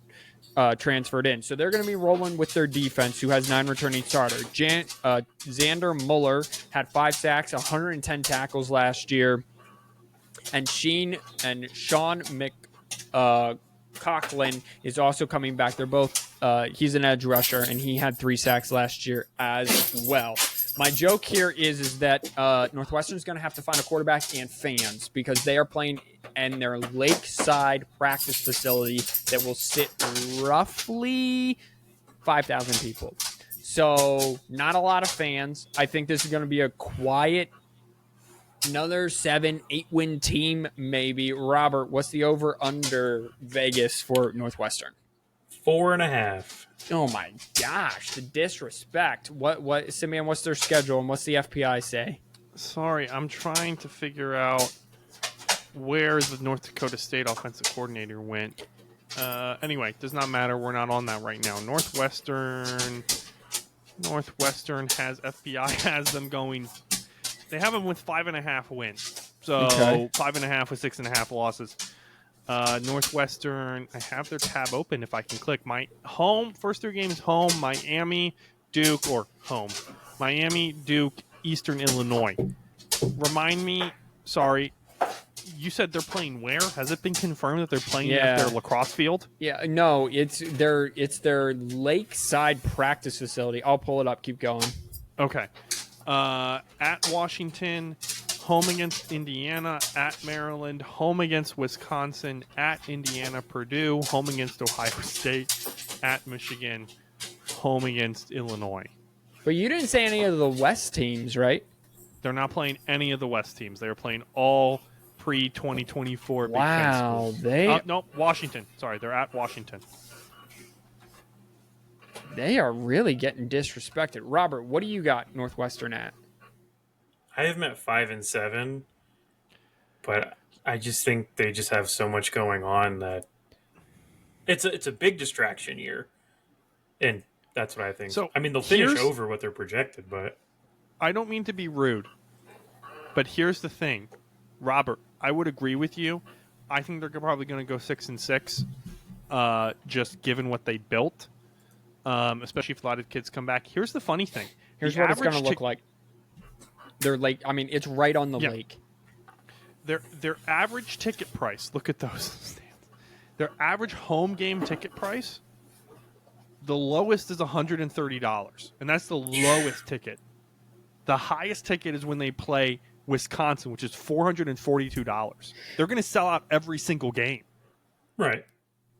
in. So they're going to be rolling with their defense, who has 9 returning starters. Xander Muller had 5 sacks, 110 tackles last year. And Sean McCoughlin is also coming back. They're both he's an edge rusher, and he had 3 sacks last year as well. My joke here is that Northwestern's going to have to find a quarterback and fans, because they are playing in their lakeside practice facility that will sit roughly 5,000 people. So not a lot of fans. I think this is going to be a quiet, another 7-8 win team, maybe. Robert, what's the over-under Vegas for Northwestern? 4.5. Oh my gosh, the disrespect. What Simeon, what's their schedule and what's the FPI say? Sorry, I'm trying to figure out where the North Dakota State offensive coordinator went. Anyway, does not matter. We're not on that right now. Northwestern has FPI has them going. They have them with 5.5 wins. So Okay. 5.5 with 6.5 losses. Northwestern, I have their tab open if I can click. My home, first 3 games home, Miami, Duke, Eastern Illinois. Remind me, sorry, you said they're playing where? Has it been confirmed that they're playing at their lacrosse field? Yeah, no, it's their lakeside practice facility. I'll pull it up. Keep going. Okay. At Washington, home against Indiana, at Maryland, home against Wisconsin, at Indiana, Purdue, home against Ohio State, at Michigan, home against Illinois. But you didn't say any of the West teams, right? They're not playing any of the West teams. They're playing all pre-2024 Big Ten Wow, schools. No, Washington. Sorry, they're at Washington. they are really getting disrespected. Robert, what do you got Northwestern at? I have them at 5-7, but I just think they just have so much going on that it's a big distraction year, and that's what I think. So I mean, they'll finish over what they're projected, but I don't mean to be rude, but here's the thing, Robert. I would agree with you. I think they're probably going to go 6-6, just given what they built, especially if a lot of kids come back. Here's the funny thing. Here's what it's going to look like. They're lake. I mean, it's right on the lake. Their average ticket price. Look at those stands. Their average home game ticket price. The lowest is $130, and that's the lowest ticket. The highest ticket is when they play Wisconsin, which is $442. They're going to sell out every single game. right.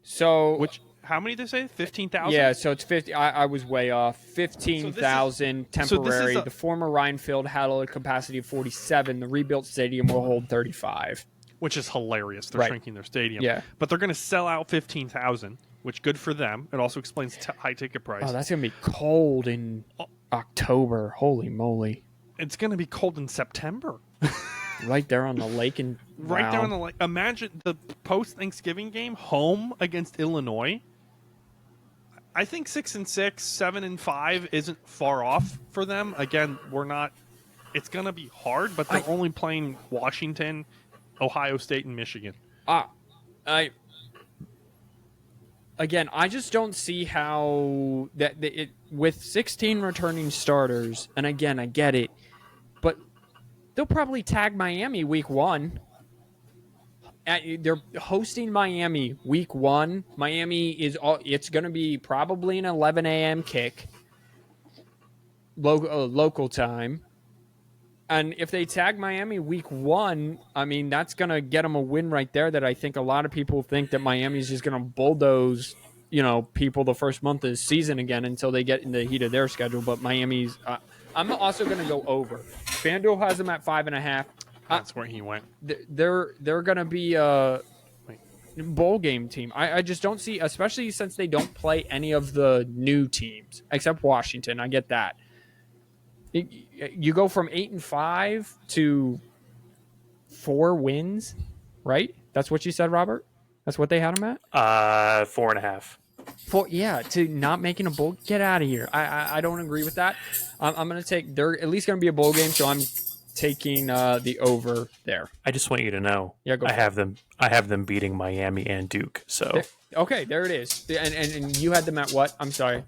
So, How many did they say? 15,000. Yeah, so it's 50. I was way off. 15,000 temporary. The former Ryan Field had a capacity of 47. The rebuilt stadium will hold 35. Which is hilarious. They're shrinking their stadium. Yeah. But they're going to sell out 15,000, which good for them. It also explains high ticket price. Oh, that's going to be cold in October. Holy moly. It's going to be cold in September. Right there on the lake. And right there on the lake. Imagine the post-Thanksgiving game, home against Illinois. I think 6-6, 7-5 isn't far off for them. Again, we're not. It's going to be hard, but they're only playing Washington, Ohio State, and Michigan. Again, I just don't see how with 16 returning starters, and again, I get it, but they'll probably tag Miami week 1. They're hosting Miami week 1. Miami it's going to be probably an 11 a.m. kick, local time. And if they tag Miami week 1, I mean, that's going to get them a win right there that I think a lot of people think that Miami's just going to bulldoze, people the first month of the season again until they get in the heat of their schedule. But Miami's I'm also going to go over. FanDuel has them at 5.5. That's where he went. They're going to be a bowl game team. I just don't see, especially since they don't play any of the new teams except Washington. I get that. You go from 8-5 to 4 wins, right? That's what you said, Robert? That's what they had them at? 4.5. To not making a bowl. Get out of here. I don't agree with that. I'm going to take. They're at least going to be a bowl game, so I'm taking the over there. I just want you to know. Yeah, go. I have them beating Miami and Duke. So there it is. And you had them at what? I'm sorry.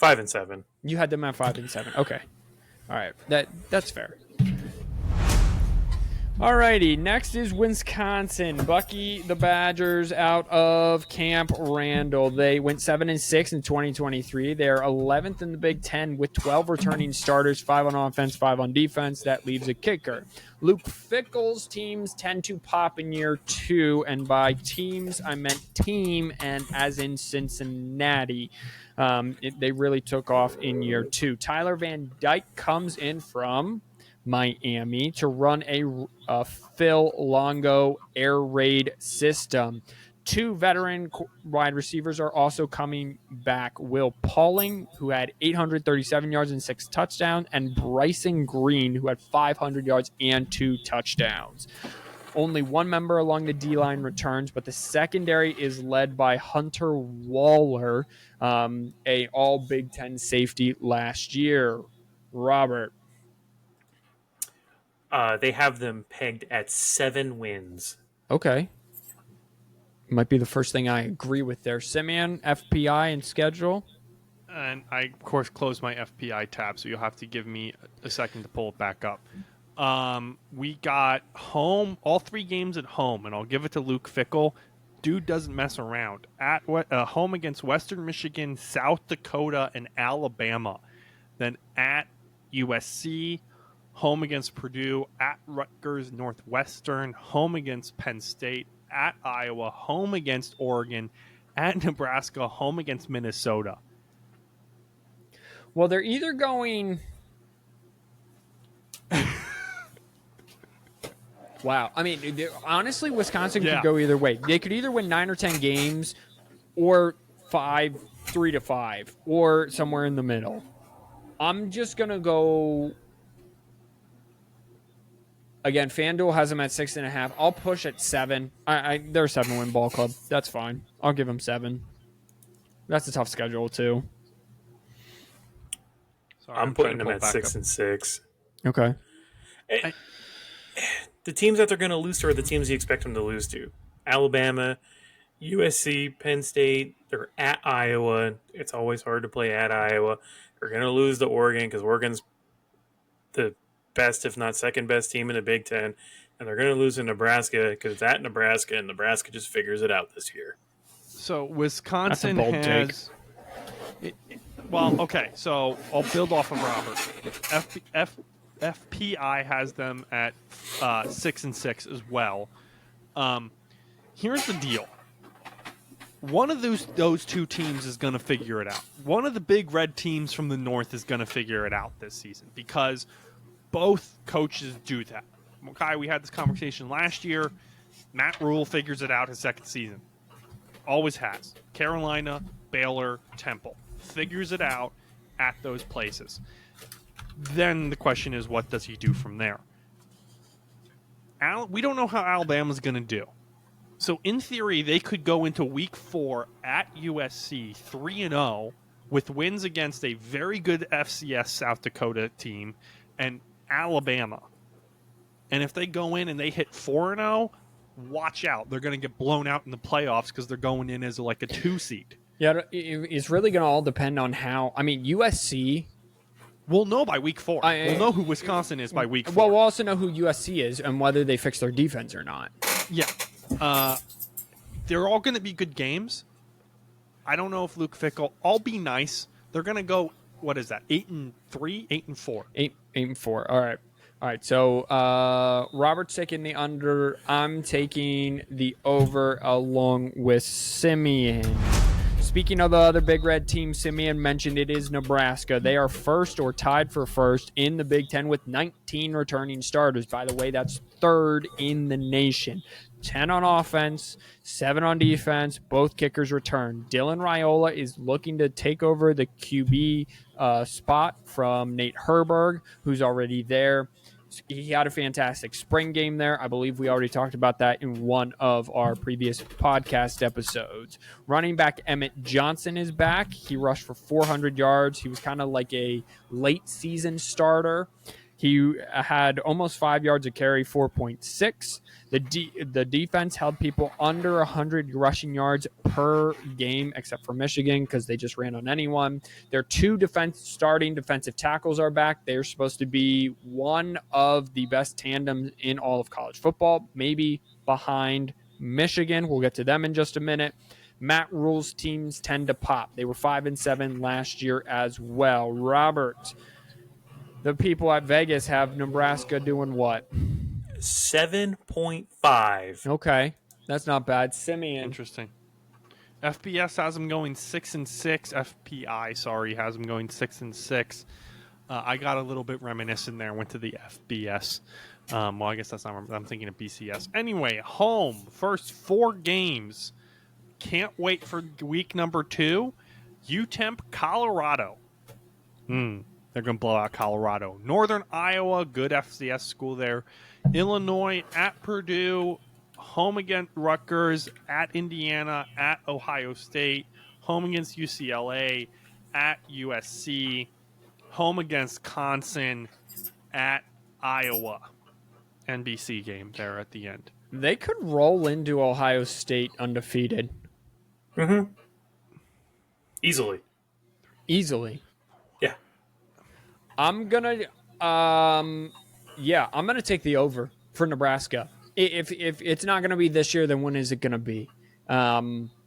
5-7. You had them at 5-7. Okay. All right, that's fair. Alrighty, next is Wisconsin. Bucky the Badgers out of Camp Randall. They went 7-6 in 2023. They're 11th in the Big Ten with 12 returning starters, 5 on offense, 5 on defense. That leaves a kicker. Luke Fickell's teams tend to pop in year 2, and by teams I meant team, and as in Cincinnati. They really took off in year 2. Tyler Van Dyke comes in from Miami to run a Phil Longo air raid system. 2 veteran wide receivers are also coming back. Will Pauling, who had 837 yards and 6 touchdowns, and Bryson Green, who had 500 yards and 2 touchdowns. Only 1 member along the D-line returns, but the secondary is led by Hunter Waller, a all Big Ten safety last year. Robert. They have them pegged at 7 wins. Okay. Might be the first thing I agree with there. Simeon, FPI, and schedule. And I, of course, closed my FPI tab, so you'll have to give me a second to pull it back up. We got home, all 3 games at home, and I'll give it to Luke Fickell. Dude doesn't mess around. At home against Western Michigan, South Dakota, and Alabama. Then at USC, home against Purdue, at Rutgers, Northwestern, home against Penn State, at Iowa, home against Oregon, at Nebraska, home against Minnesota. Well, they're either going... Wow. I mean, honestly, Wisconsin could go either way. They could either win 9 or 10 games or 3-5 or somewhere in the middle. I'm just going to go... Again, FanDuel has them at 6.5. I'll push at 7. They're a 7-win ball club. That's fine. I'll give them 7. That's a tough schedule, too. Sorry, I'm putting them at 6-6. Okay. The teams that they're going to lose to are the teams you expect them to lose to. Alabama, USC, Penn State. They're at Iowa. It's always hard to play at Iowa. They're going to lose to Oregon because Oregon's the best, if not second best team in the Big Ten. And they're going to lose to Nebraska because it's at Nebraska, and Nebraska just figures it out this year. So Wisconsin That's a bold has... Well, okay, so I'll build off of Robert. FPI has them at 6-6 as well. Here's the deal. one of those two teams is going to figure it out. One of the big red teams from the north is going to figure it out this season because both coaches do that. Okay, we had this conversation last year. Matt Rule figures it out his second season. Always has. Carolina, Baylor, Temple. Figures it out at those places. Then the question is, what does he do from there? We don't know how Alabama's going to do. So in theory, they could go into week 4 at USC 3-0 with wins against a very good FCS South Dakota team and Alabama. And if they go in and they hit 4-0, watch out. They're going to get blown out in the playoffs because they're going in as like a 2 seed. Yeah, it's really going to all depend on how. I mean, USC. We'll know by week 4. We'll know who Wisconsin is by week 4. Well, we'll also know who USC is and whether they fix their defense or not. Yeah. They're all going to be good games. I don't know if Luke Fickell. I'll be nice. They're going to go, what is that, 8-3, 8-4? 8-4. All right. So Robert's taking the under. I'm taking the over along with Simeon. Speaking of the other Big Red team, Simeon mentioned it is Nebraska. They are first or tied for first in the Big Ten with 19 returning starters. By the way, that's third in the nation. 10 on offense, 7 on defense. Both kickers return. Dylan Raiola is looking to take over the QB spot from Nate Herberg, who's already there. He had a fantastic spring game there. I believe we already talked about that in one of our previous podcast episodes. Running back Emmett Johnson is back. He rushed for 400 yards. He was kind of like a late season starter. He had almost 5 yards a carry, 4.6. The defense held people under 100 rushing yards per game, except for Michigan because they just ran on anyone. Their 2 starting defensive tackles are back. They're supposed to be one of the best tandems in all of college football, maybe behind Michigan. We'll get to them in just a minute. Matt Rule's teams tend to pop. They were 5-7 last year as well. Robert, the people at Vegas have Nebraska doing what? 7.5. Okay, that's not bad. Simeon. Interesting. FBS has them going 6-6. FPI, sorry, has them going 6-6. I got a little bit reminiscent there. Went to the FBS. Well, I guess that's not. I'm thinking of BCS. Anyway, home first 4 games. Can't wait for week number 2. UTEP, Colorado. They're going to blow out Colorado. Northern Iowa, good FCS school there. Illinois, at Purdue, home against Rutgers, at Indiana, at Ohio State, home against UCLA, at USC, home against Wisconsin, at Iowa. NBC game there at the end. They could roll into Ohio State undefeated. Mm-hmm. Easily. Yeah. I'm gonna take the over for Nebraska. If it's not gonna be this year, then when is it gonna be?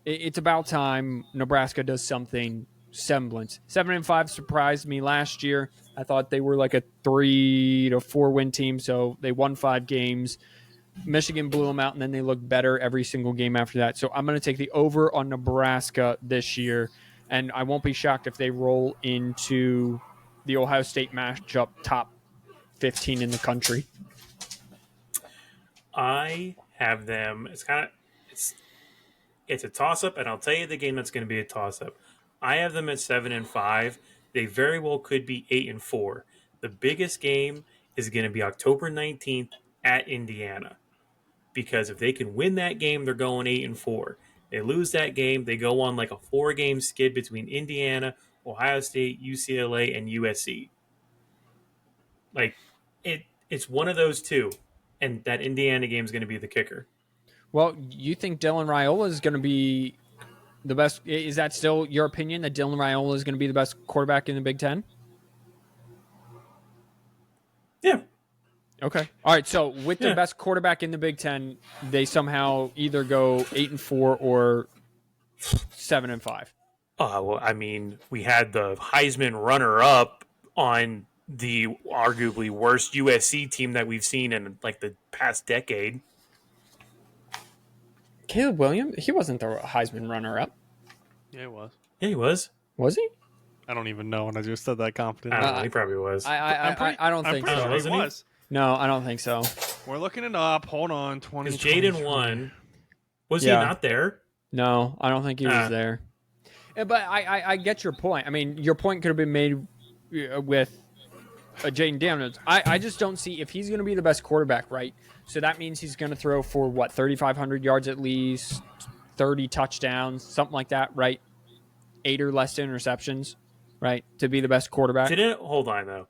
It's about time Nebraska does something semblance. 7-5 surprised me last year. I thought they were like a 3 to 4 win team, so they won 5 games. Michigan blew them out, and then they looked better every single game after that. So I'm going to take the over on Nebraska this year, and I won't be shocked if they roll into the Ohio State matchup top 15 in the country. I have them. It's a toss-up, and I'll tell you the game that's going to be a toss-up. I have them at 7-5. They very well could be 8-4. The biggest game is going to be October 19th at Indiana, because if they can win that game, they're going 8-4. They lose that game, they go on like a 4-game skid between Indiana, Ohio State, UCLA, and USC. Like it's one of those two, and that Indiana game is going to be the kicker. Well, you think Dylan Raiola is going to be the best? Is that still your opinion that Dylan Raiola is going to be the best quarterback in the Big Ten? Yeah. Okay. All right. So with the best quarterback in the Big Ten, they somehow either go 8-4 or 7-5. Well, I mean, we had the Heisman runner-up on the arguably worst USC team that we've seen in like the past decade. Caleb Williams, he wasn't the Heisman runner-up, Yeah, it was. Yeah, he was. was he? I don't even know, and I just said that I confidently. don't know. He probably was. I don't I'm think pretty so. sure he Wasn't he? was. No, I don't think so. We're looking it up. Hold on. Because Jaden won. Was Yeah. he not there? No, I don't think he was there. But I get your point. I mean, your point could have been made with Jaden Daniels. I just don't see if he's going to be the best quarterback, right? So that means he's going to throw for, 3,500 yards at least, 30 touchdowns, something like that, right? 8 or less interceptions, right? To be the best quarterback. Hold on, though.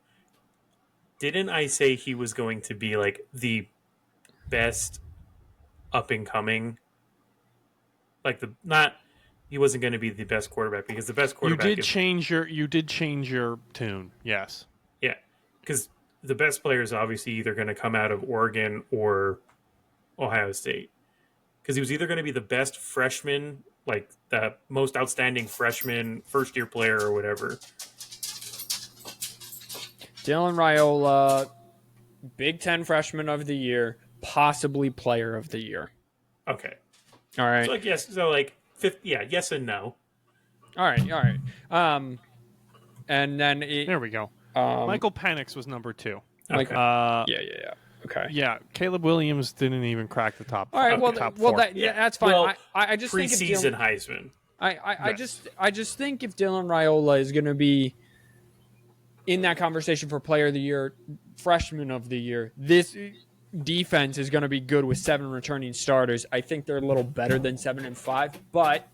Didn't I say he was going to be, like, the best up-and-coming? Like, he wasn't going to be the best quarterback, because the best quarterback You did change your tune. Yes. Yeah, because the best player is obviously either going to come out of Oregon or Ohio State. Because he was either going to be the best freshman, like the most outstanding freshman, first-year player or whatever. Dylan Raiola, Big Ten Freshman of the Year, possibly Player of the Year. Okay. All right. So, like, yes. So, like, yes and no. All right. And then There we go. Michael Penix was number 2. Like, Okay. yeah. Okay. Yeah, Caleb Williams didn't even crack the top. All right. the Well, top well, 4. that's fine. Well, I just think if Preseason Dylan, Heisman. I just think if Dylan Raiola is going to be in that conversation for Player of the Year, Freshman of the Year, this defense is going to be good with 7 returning starters. I think they're a little better than 7-5, but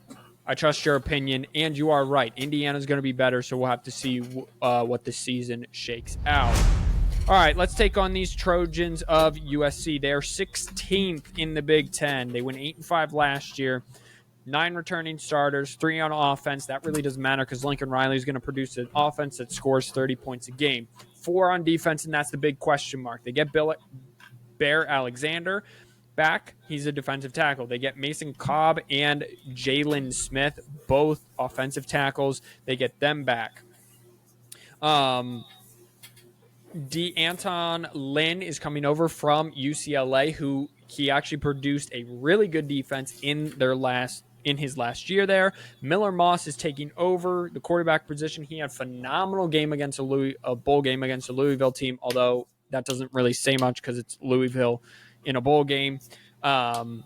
I trust your opinion, and you are right. Indiana's going to be better, so we'll have to see what the season shakes out. All right, let's take on these Trojans of USC. They are 16th in the Big Ten. They went 8-5 last year. 9 returning starters, 3 on offense. That really doesn't matter because Lincoln Riley is going to produce an offense that scores 30 points a game. 4 on defense, and that's the big question mark. They get Bear Alexander back. He's a defensive tackle. They get Mason Cobb and Jalen Smith, both offensive tackles. They get them back. D'Anton Lynn is coming over from UCLA, who he actually produced a really good defense in his last year there. Miller Moss is taking over the quarterback position. He had a phenomenal game against a bowl game against a Louisville team, although that doesn't really say much because it's Louisville in a bowl game. Can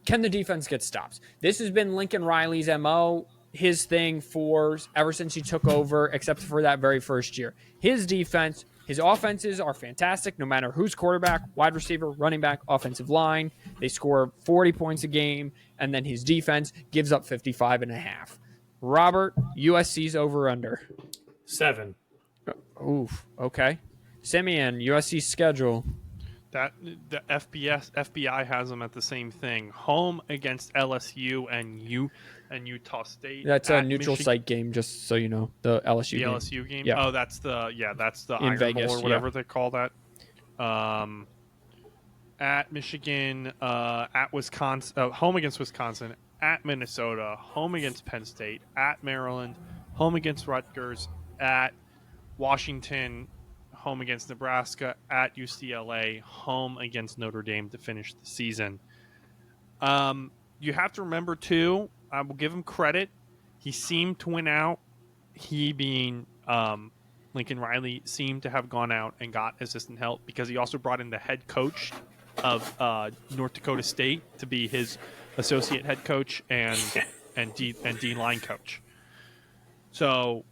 the defense get stops? This has been Lincoln Riley's MO, his thing ever since he took over, except for that very first year. His defense, his offenses are fantastic, no matter who's quarterback, wide receiver, running back, offensive line. They score 40 points a game, and then his defense gives up 55.5. Robert, USC's over-under. 7. Oof, okay. Simeon, USC's schedule. That the FBI has them at the same thing. Home against LSU and Utah State. That's a At neutral site game, just so you know. The LSU The game. LSU game. Yeah. Oh, that's the In Iron Vegas, Bowl or whatever they call that. At Michigan, at Wisconsin, home against Wisconsin, at Minnesota, home against Penn State, at Maryland, home against Rutgers, at Washington, home against Nebraska, at UCLA, home against Notre Dame to finish the season. You have to remember, too, I will give him credit. He seemed to win out. He being Lincoln Riley seemed to have gone out and got assistant help because he also brought in the head coach of North Dakota State to be his associate head coach and D line coach. So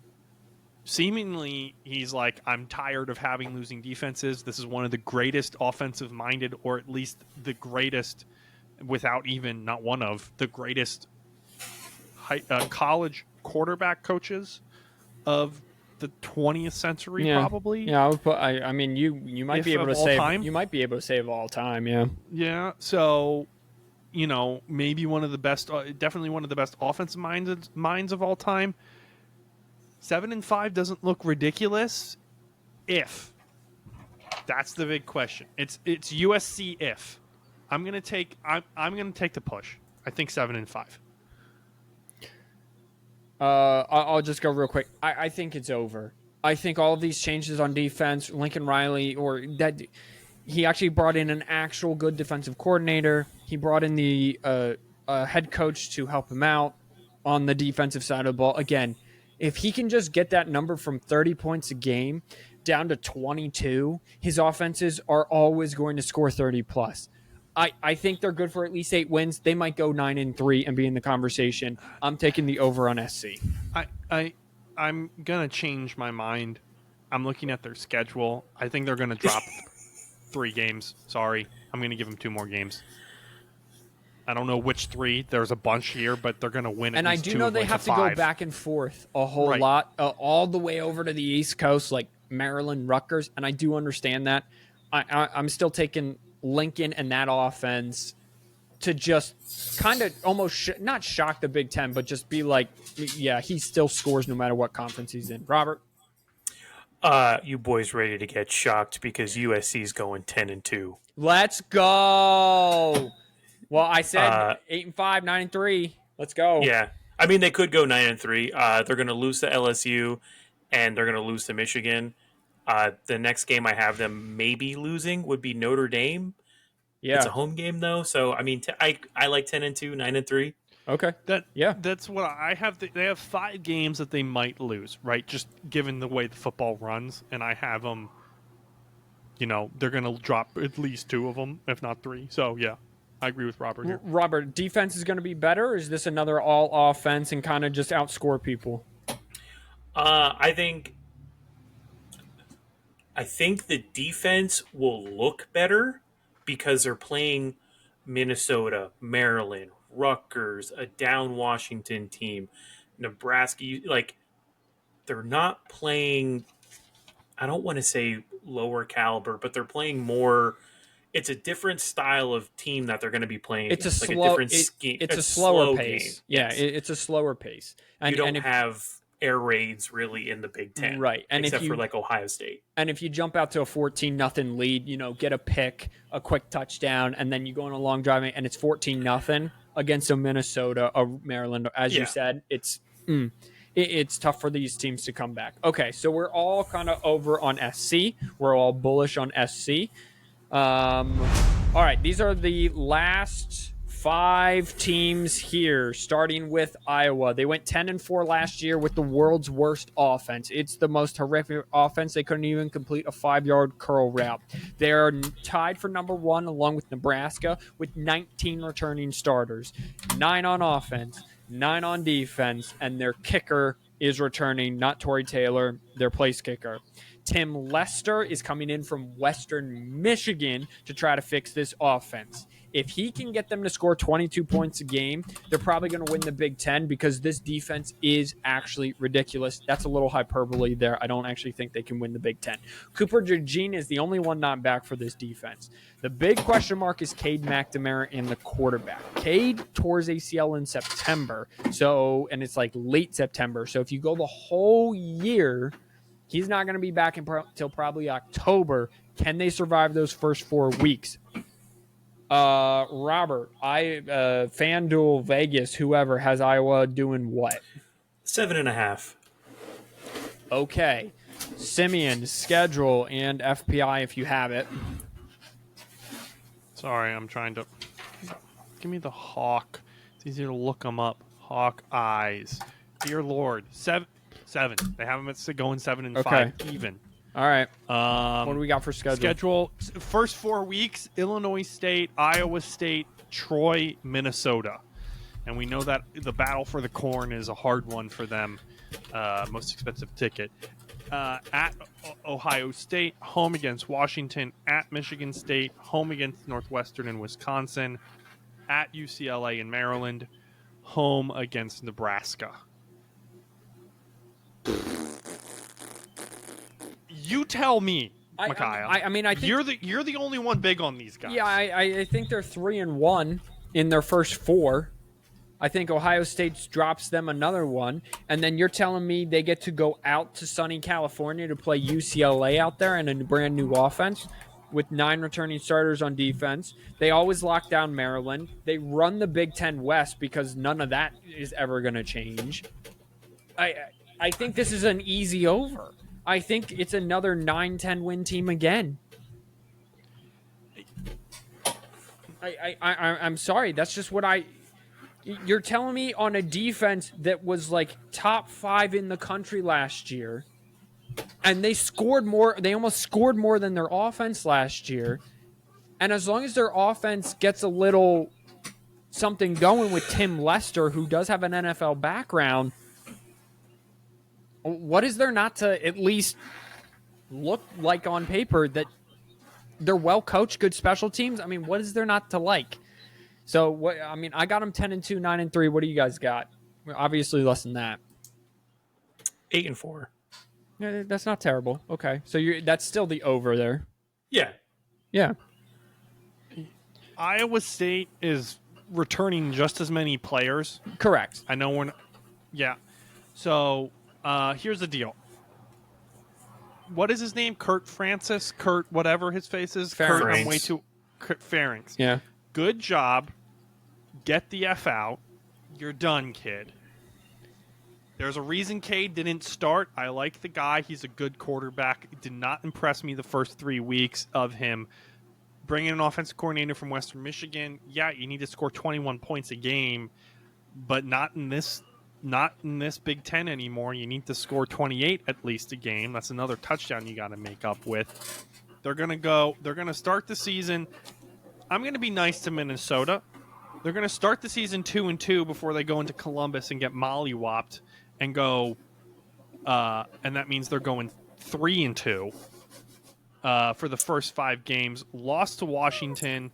seemingly he's like, I'm tired of having losing defenses. This is one of the greatest offensive minded, or at least the greatest, without even not one of the greatest college quarterback coaches of the 20th century, probably. Yeah, I would put. I mean, you might be able to save. Time. You might be able to save all time. Yeah. Yeah. So, maybe one of the best, definitely one of the best offensive minds of all time. 7-5 doesn't look ridiculous. If that's the big question, it's USC. If I'm gonna take the push. I think 7-5. I'll just go real quick. I think it's over. I think all of these changes on defense, Lincoln Riley, or that he actually brought in an actual good defensive coordinator. He brought in the head coach to help him out on the defensive side of the ball. Again, if he can just get that number from 30 points a game down to 22, his offenses are always going to score 30 plus. I think they're good for at least 8 wins. They might go 9-3 and be in the conversation. I'm taking the over on SC. I'm gonna change my mind. I'm looking at their schedule. I think they're gonna drop 3 games. Sorry, I'm gonna give them 2 more games. I don't know which 3. There's a bunch here, but they're gonna win. And I do know they have to go back and forth a whole lot, all the way over to the East Coast, like Maryland, Rutgers, and I do understand that. I'm still taking Lincoln and that offense to just kind of almost not shock the Big Ten, but just be like, yeah, he still scores no matter what conference he's in. Robert? You boys ready to get shocked because USC's going 10-2. Let's go. Well, I said 8-5, 9-3. Let's go. Yeah. I mean, they could go 9-3. They're going to lose to LSU and they're going to lose to Michigan. The next game I have them maybe losing would be Notre Dame. Yeah. It's a home game though. So, I mean, I like 10-2, 9-3. Okay. That's what I have. They have 5 games that they might lose, right? Just given the way the football runs, and I have them. They're going to drop at least 2 of them, if not 3. So yeah, I agree with Robert here. Robert, defense is going to be better. Or is this another all offense and kind of just outscore people? I think the defense will look better because they're playing Minnesota, Maryland, Rutgers, a down Washington team, Nebraska. Like, they're not playing, I don't want to say lower caliber, but they're playing more. It's a different style of team that they're going to be playing. It's against. a different scheme. It's a slow pace. Game. Yeah, Yes. it's a slower pace. And, you don't have air raids really in the Big Ten, right? And except for like Ohio State. And if you jump out to a 14-0 lead, get a pick, a quick touchdown, and then you go on a long drive and it's 14-0 against a Minnesota, a Maryland, as you said, it's tough for these teams to come back. Okay, so we're all kind of over on SC. We're all bullish on SC. All right, these are the last 5 teams here, starting with Iowa. They went 10-4 last year with the world's worst offense. It's the most horrific offense. They couldn't even complete a 5-yard curl route. They're tied for number 1 along with Nebraska with 19 returning starters, 9 on offense, 9 on defense, and their kicker is returning, not Torrey Taylor, their place kicker. Tim Lester is coming in from Western Michigan to try to fix this offense. If he can get them to score 22 points a game, they're probably going to win the Big Ten because this defense is actually ridiculous. That's a little hyperbole there. I don't actually think they can win the Big Ten. Cooper DeJean is the only one not back for this defense. The big question mark is Cade McNamara and the quarterback. Cade tore his ACL in September, and it's like late September. So if you go the whole year, he's not going to be back until probably October. Can they survive those first 4 weeks? Robert, FanDuel, Vegas, whoever has Iowa doing what? 7.5. Okay. Simeon, schedule, and FPI if you have it. Sorry, I'm trying to... Give me the Hawk. It's easier to look them up. Hawk eyes. Dear Lord. 7. They have them at going 7-5 even. All right. What do we got for schedule? First 4 weeks: Illinois State, Iowa State, Troy, Minnesota, and we know that the battle for the corn is a hard one for them. Most expensive ticket. At Ohio State, home against Washington. At Michigan State, home against Northwestern and Wisconsin. At UCLA and Maryland, home against Nebraska. You tell me, Micaiah. I think you're the only one big on these guys. Yeah, I think they're 3-1 in their first 4. I think Ohio State drops them another one, and then you're telling me they get to go out to sunny California to play UCLA out there in a brand new offense with 9 returning starters on defense. They always lock down Maryland. They run the Big Ten West because none of that is ever going to change. I think this is an easy over. I think it's another 9-10 win team again. I'm sorry. That's just what you're telling me on a defense that was like top 5 in the country last year, and they scored more. They almost scored more than their offense last year. And as long as their offense gets a little something going with Tim Lester, who does have an NFL background, what is there not to at least look like on paper that they're well coached, good special teams? I mean, what is there not to like? So what? I mean, I got them 10-2, 9-3. What do you guys got? Obviously less than that. 8-4. Yeah, that's not terrible. Okay, so that's still the over there. Yeah. Yeah. Iowa State is returning just as many players. Correct. I know we're not. Yeah. So here's the deal. What is his name? Kurt Francis? Kurt whatever his face is? Pharynx. Kurt, I'm way too... Kurt Pharynx. Yeah. Good job. Get the F out. You're done, kid. There's a reason Cade didn't start. I like the guy. He's a good quarterback. It did not impress me the first 3 weeks of him. Bringing an offensive coordinator from Western Michigan. Yeah, you need to score 21 points a game, but not in this Big Ten anymore. You need to score 28 at least a game. That's another touchdown you got to make up with. They're going to start the season. I'm going to be nice to Minnesota. They're going to start the season 2-2 before they go into Columbus and get mollywopped and go, and that means they're going 3-2 for the first 5 games. Lost to Washington,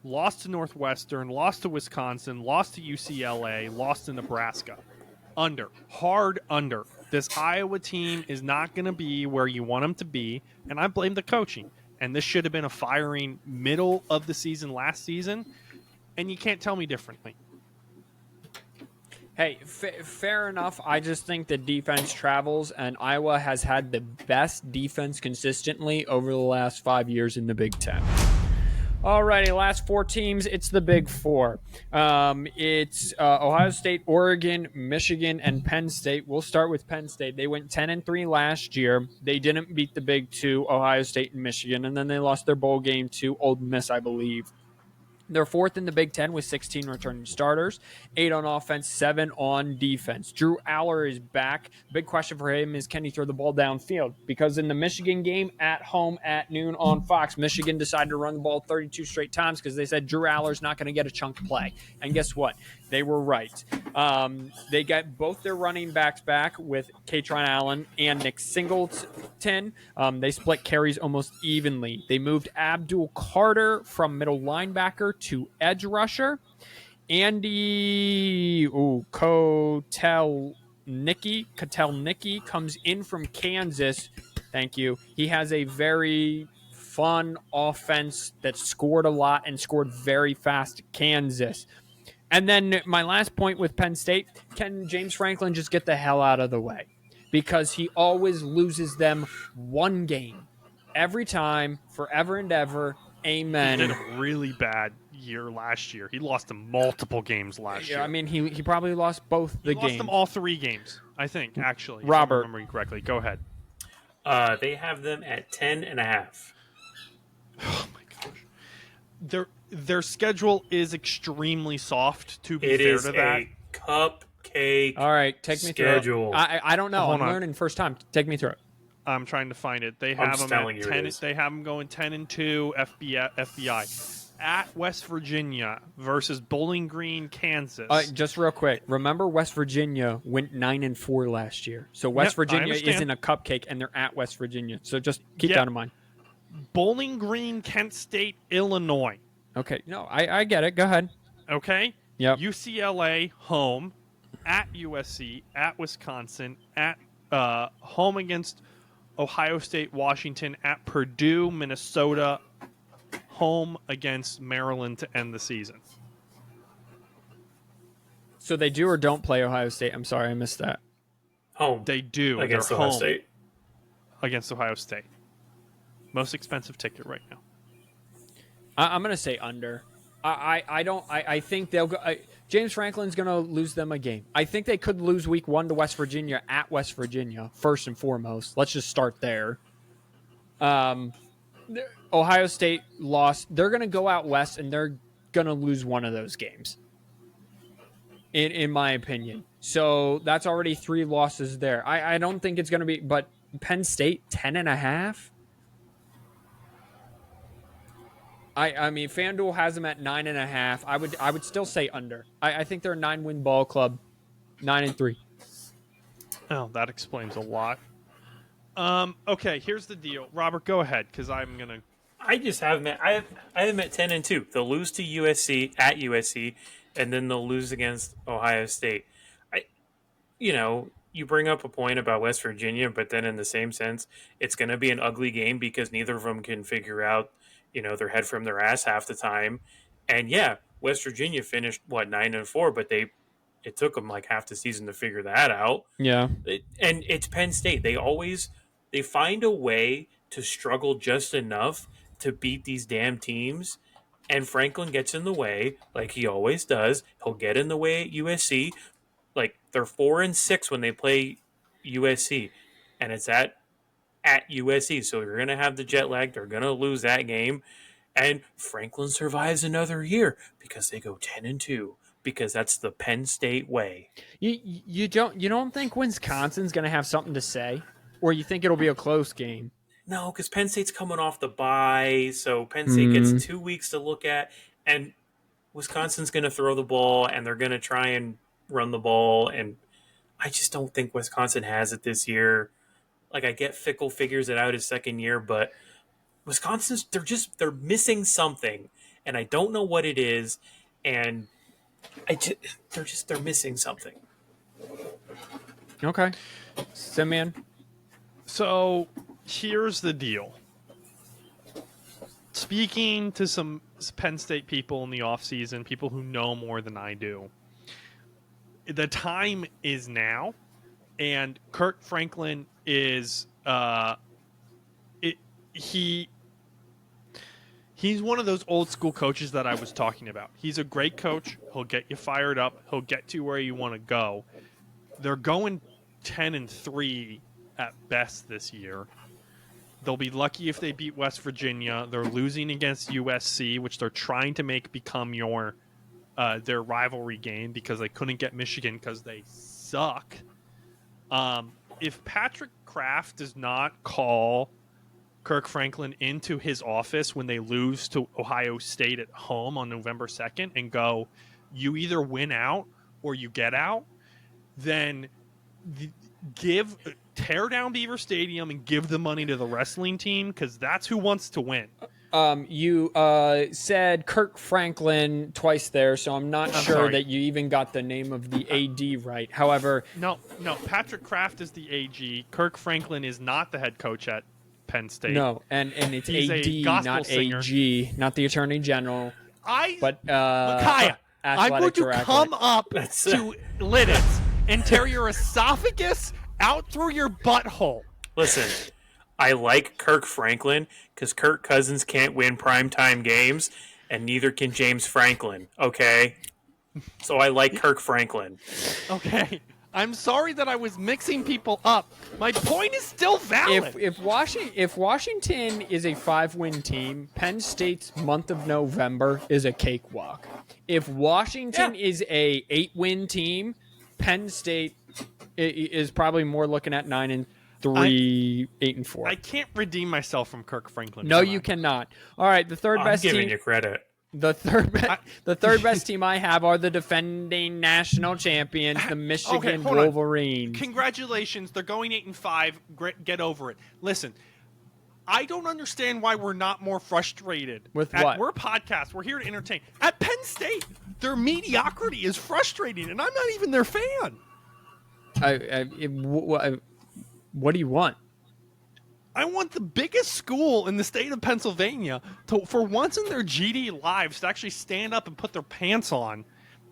lost to Northwestern, lost to Wisconsin, lost to UCLA, lost to Nebraska. Under. Hard under. This Iowa team is not going to be where you want them to be, and I blame the coaching. And this should have been a firing middle of the season last season, and you can't tell me differently. Hey, fair enough. I just think the defense travels, and Iowa has had the best defense consistently over the last 5 years in the Big Ten. Alrighty, last 4 teams. It's the Big Four. It's Ohio State, Oregon, Michigan, and Penn State. We'll start with Penn State. They went 10-3 last year. They didn't beat the Big Two, Ohio State and Michigan, and then they lost their bowl game to Ole Miss, I believe. They're 4th in the Big Ten with 16 returning starters, 8 on offense, 7 on defense. Drew Aller is back. Big question for him is, can he throw the ball downfield? Because in the Michigan game at home at noon on Fox, Michigan decided to run the ball 32 straight times because they said Drew Aller's not going to get a chunk play. And guess what? They were right. They got both their running backs back with Katron Allen and Nick Singleton. They split carries almost evenly. They moved Abdul Carter from middle linebacker to edge rusher. Andy Kotelnicki comes in from Kansas. Thank you. He has a very fun offense that scored a lot and scored very fast at Kansas. And then my last point with Penn State, can James Franklin just get the hell out of the way? Because he always loses them one game. Every time, forever and ever. Amen. He did a really bad year last year. He lost them multiple games last year. I mean, he probably lost both the games. He lost them all 3 games, I think, actually. Robert. If I'm remembering correctly. Go ahead. They have them at 10.5. Oh, my gosh. Their schedule is extremely soft, to be fair to that. It is a cupcake. All right, take me schedule. through it. I don't know. I'm on. learning first time. Take me through it. I'm trying to find it. They have them at 10. They have them going 10-2 FBI. At West Virginia versus Bowling Green, Kansas. Just real quick. Remember, West Virginia went 9-4 last year. So West Virginia isn't a cupcake, and they're at West Virginia. So just keep that in mind. Bowling Green, Kent State, Illinois. Okay. No, I get it. Go ahead. Okay. Yep. UCLA home, at USC, at Wisconsin, at home against Ohio State, Washington, at Purdue, Minnesota, home against Maryland to end the season. So they do or don't play Ohio State? I'm sorry, I missed that. Home. They do. Against They're Ohio home State. against Ohio State. Most expensive ticket right now. I'm going to say under. I think they'll go. James Franklin's going to lose them a game. I think they could lose week 1 to West Virginia at West Virginia, first and foremost. Let's just start there. Ohio State lost. They're going to go out west, and they're going to lose one of those games, in my opinion. So that's already 3 losses there. I don't think it's going to be, but Penn State 10.5. I mean, FanDuel has them at 9.5. I would still say under. I think they're a 9-win ball club, 9-3. Oh, that explains a lot. Okay, here's the deal. Robert, go ahead, because I'm gonna. I just have them. I have them at 10-2. They'll lose to USC at USC, and then they'll lose against Ohio State. You bring up a point about West Virginia, but then in the same sense, it's going to be an ugly game because neither of them can figure out, their head from their ass half the time. And yeah, West Virginia finished 9-4, but it took them like half the season to figure that out. Yeah, and it's Penn State. They find a way to struggle just enough to beat these damn teams. And Franklin gets in the way, like he always does. He'll get in the way at USC. Like they're 4-6 when they play USC, and it's at USC. So you're gonna have the jet lag. They're gonna lose that game, and Franklin survives another year because they go 10-2 because that's the Penn State way. You don't think Wisconsin's going to have something to say, or you think it'll be a close game? No, because Penn State's coming off the bye, so Penn State gets 2 weeks to look at, and Wisconsin's going to throw the ball, and they're going to try and run the ball, and I just don't think Wisconsin has it this year. Like, I get Fickle figures it out his second year, but Wisconsin's they're missing something, and I don't know what it is, and they're missing something. Okay, Simeon. So here's the deal. Speaking to some Penn State people in the offseason, people who know more than I do, the time is now, and Kirk Franklin is he's one of those old school coaches that I was talking about. He's a great coach. He'll get you fired up. He'll get you where you want to go. They're going 10-3 at best this year. They'll be lucky if they beat West Virginia. They're losing against USC, which they're trying to make become their rivalry game because they couldn't get Michigan because they suck. If Patrick Kraft does not call Kirk Franklin into his office when they lose to Ohio State at home on November 2nd and go, you either win out or you get out, then tear down Beaver Stadium and give the money to the wrestling team because that's who wants to win. You said Kirk Franklin twice there, so I'm not sure that you even got the name of the AD right. However, no, Patrick Kraft is the AG. Kirk Franklin is not the head coach at Penn State. No, and it's He's AD, not singer. AG, not the Attorney General. Micaiah, I'm going to come up to Lidditz and tear your esophagus out through your butthole. Listen, I like Kirk Franklin because Kirk Cousins can't win primetime games, and neither can James Franklin, okay? So I like Kirk Franklin. Okay. I'm sorry that I was mixing people up. My point is still valid. If Washington is a 5-win team, Penn State's month of November is a cakewalk. If Washington is a 8-win team, Penn State is probably more looking at 9-3, 8-4. I can't redeem myself from Kirk Franklin. No, you cannot. All right, the third best team. I'm giving you credit. The third best team I have are the defending national champions, the Michigan Wolverines. Congratulations, they're going 8-5. Get over it. Listen, I don't understand why we're not more frustrated. With what? We're a podcast. We're here to entertain. At Penn State, their mediocrity is frustrating, and I'm not even their fan. What do you want? I want the biggest school in the state of Pennsylvania to, for once in their GD lives, to actually stand up and put their pants on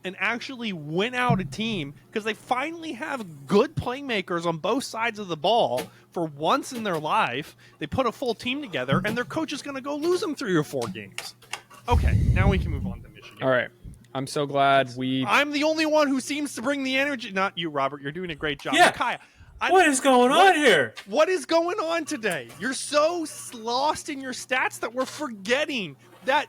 and actually win out a team because they finally have good playmakers on both sides of the ball for once in their life. They put a full team together, and their coach is going to go lose them 3 or 4 games. Okay, now we can move on to Michigan. All right. I'm so glad I'm the only one who seems to bring the energy. Not you, Robert. You're doing a great job. Yeah. Micaiah, What is going on here? What is going on today? You're so lost in your stats that we're forgetting that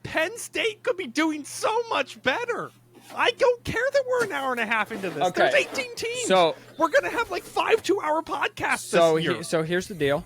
Penn State could be doing so much better. I don't care that we're an hour and a half into this. Okay. There's 18 teams. So we're going to have like 5 2-hour podcasts this year. So here's the deal.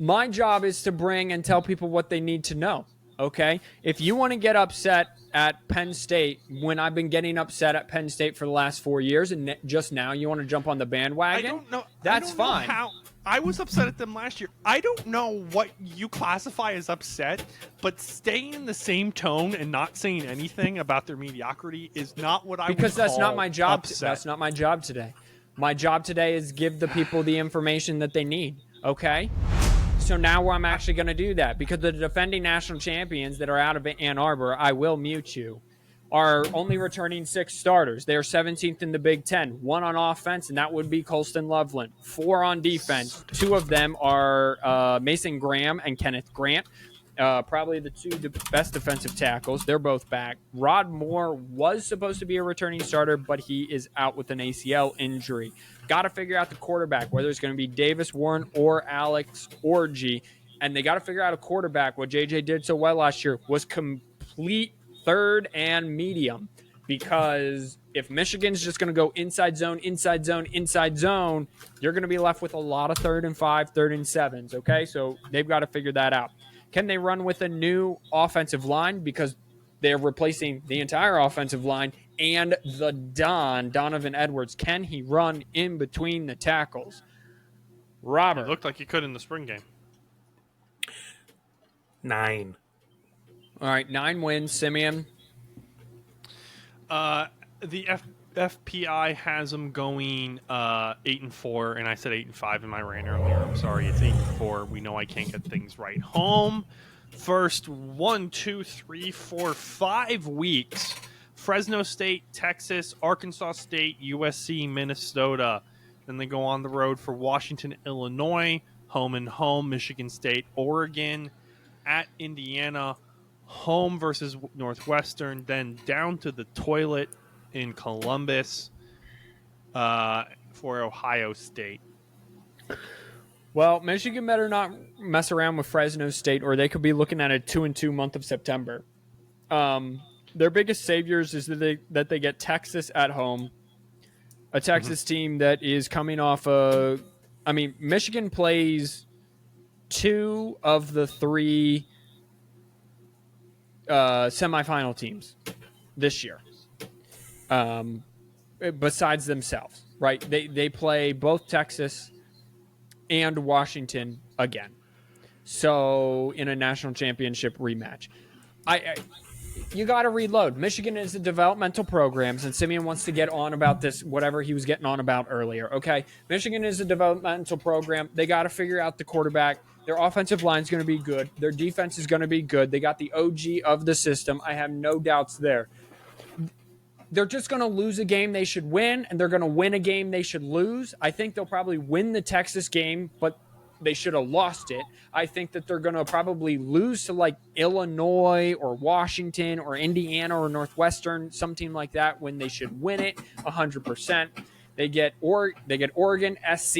My job is to bring and tell people what they need to know. Okay? If you want to get upset at Penn State when I've been getting upset at Penn State for the last 4 years and just now you want to jump on the bandwagon, I don't know. That's I don't know fine. how I was upset at them last year. I don't know what you classify as upset, but staying in the same tone and not saying anything about their mediocrity is not what I because would that's call not my job. upset. That's not my job today. My job today is give the people the information that they need. Okay? So now I'm actually going to do that because the defending national champions that are out of Ann Arbor, I will mute you, are only returning 6 starters. They are 17th in the Big Ten, 1 on offense, and that would be Colston Loveland. 4 on defense. 2 of them are Mason Graham and Kenneth Grant. Probably the 2 best defensive tackles. They're both back. Rod Moore was supposed to be a returning starter, but he is out with an ACL injury. Got to figure out the quarterback, whether it's going to be Davis Warren or Alex Orji. And they got to figure out a quarterback. What JJ did so well last year was complete third and medium. Because if Michigan's just going to go inside zone, inside zone, inside zone, you're going to be left with a lot of 3rd and 5, 3rd and 7s. Okay, so they've got to figure that out. Can they run with a new offensive line because they're replacing the entire offensive line and the Donovan Edwards? Can he run in between the tackles? Robert. It looked like he could in the spring game. 9. All right, 9 wins. Simeon? The FPI has them going 8-4, and I said 8-5 in my rant earlier. I'm sorry, it's 8-4. We know I can't get things right. Home first 5 weeks. Fresno State, Texas, Arkansas State, USC, Minnesota. Then they go on the road for Washington, Illinois, home and home, Michigan State, Oregon, at Indiana, home versus Northwestern, then down to the toilet in Columbus for Ohio State. Well, Michigan better not mess around with Fresno State, or they could be looking at a 2-2 month of September. Their biggest saviors is that they get Texas at home, a Texas team that is coming off Michigan plays 2 of the 3 semifinal teams this year. Besides themselves, right? They play both Texas and Washington again. So in a national championship rematch, you got to reload. Michigan is a developmental programs, and Simeon wants to get on about this, whatever he was getting on about earlier. Okay, Michigan is a developmental program. They got to figure out the quarterback. Their offensive line is going to be good. Their defense is going to be good. They got the OG of the system. I have no doubts there. They're just going to lose a game they should win, and they're going to win a game they should lose. I think they'll probably win the Texas game, but they should have lost it. I think that they're going to probably lose to like Illinois or Washington or Indiana or Northwestern, some team like that, when they should win it 100%. They get Oregon, SC,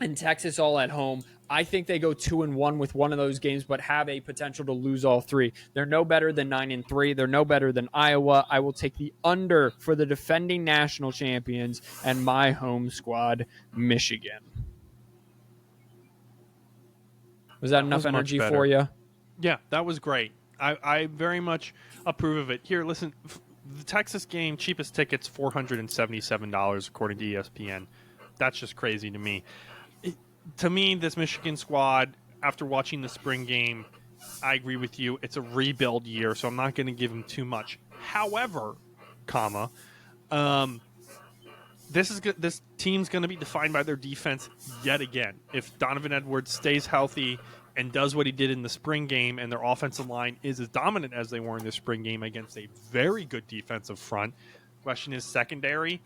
and Texas all at home. I think they go 2-1 with one of those games, but have a potential to lose all 3. They're no better than 9-3. They're no better than Iowa. I will take the under for the defending national champions and my home squad, Michigan. Was that enough energy for you? Yeah, that was great. I very much approve of it. Here, listen, the Texas game, cheapest tickets, $477 according to ESPN. That's just crazy to me. To me, this Michigan squad, after watching the spring game, I agree with you. It's a rebuild year, so I'm not going to give them too much. However, this team's going to be defined by their defense yet again. If Donovan Edwards stays healthy and does what he did in the spring game, and their offensive line is as dominant as they were in the spring game against a very good defensive front, question is secondary.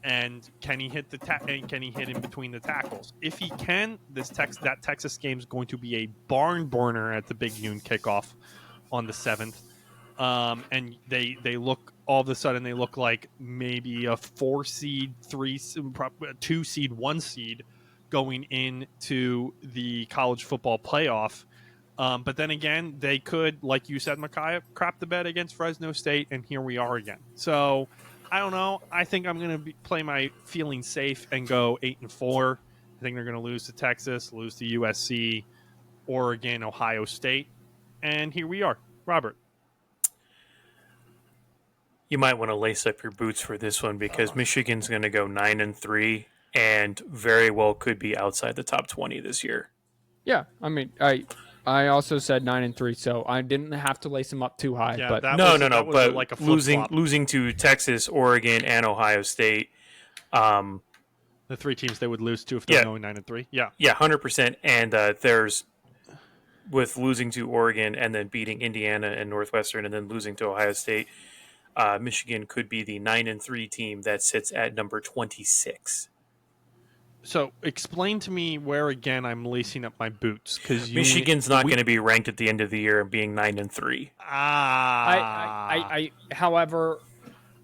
And can he hit can he hit in between the tackles? If he can, that Texas game is going to be a barn burner at the big noon kickoff on the 7th. And they look, all of a sudden they look like maybe a 4 seed, 2 seed, 1 seed going into the college football playoff. But then again, they could, like you said, Micaiah, crap the bed against Fresno State, and here we are again. So I don't know. I think I'm going to play my feeling safe and go 8-4. I think they're going to lose to Texas, lose to USC, Oregon, Ohio State, and here we are. Robert. You might want to lace up your boots for this one because Michigan's going to go 9-3 and very well could be outside the top 20 this year. Yeah, I mean, I also said 9-3, so I didn't have to lace them up too high. Yeah, but that No, was but like a losing to Texas, Oregon, and Ohio State. The three teams they would lose to if they're going 9-3. Yeah, 100%. And there's with losing to Oregon and then beating Indiana and Northwestern and then losing to Ohio State, Michigan could be the 9-3 team that sits at number 26. So explain to me where again I'm lacing up my boots because Michigan's not going to be ranked at the end of the year and being 9-3.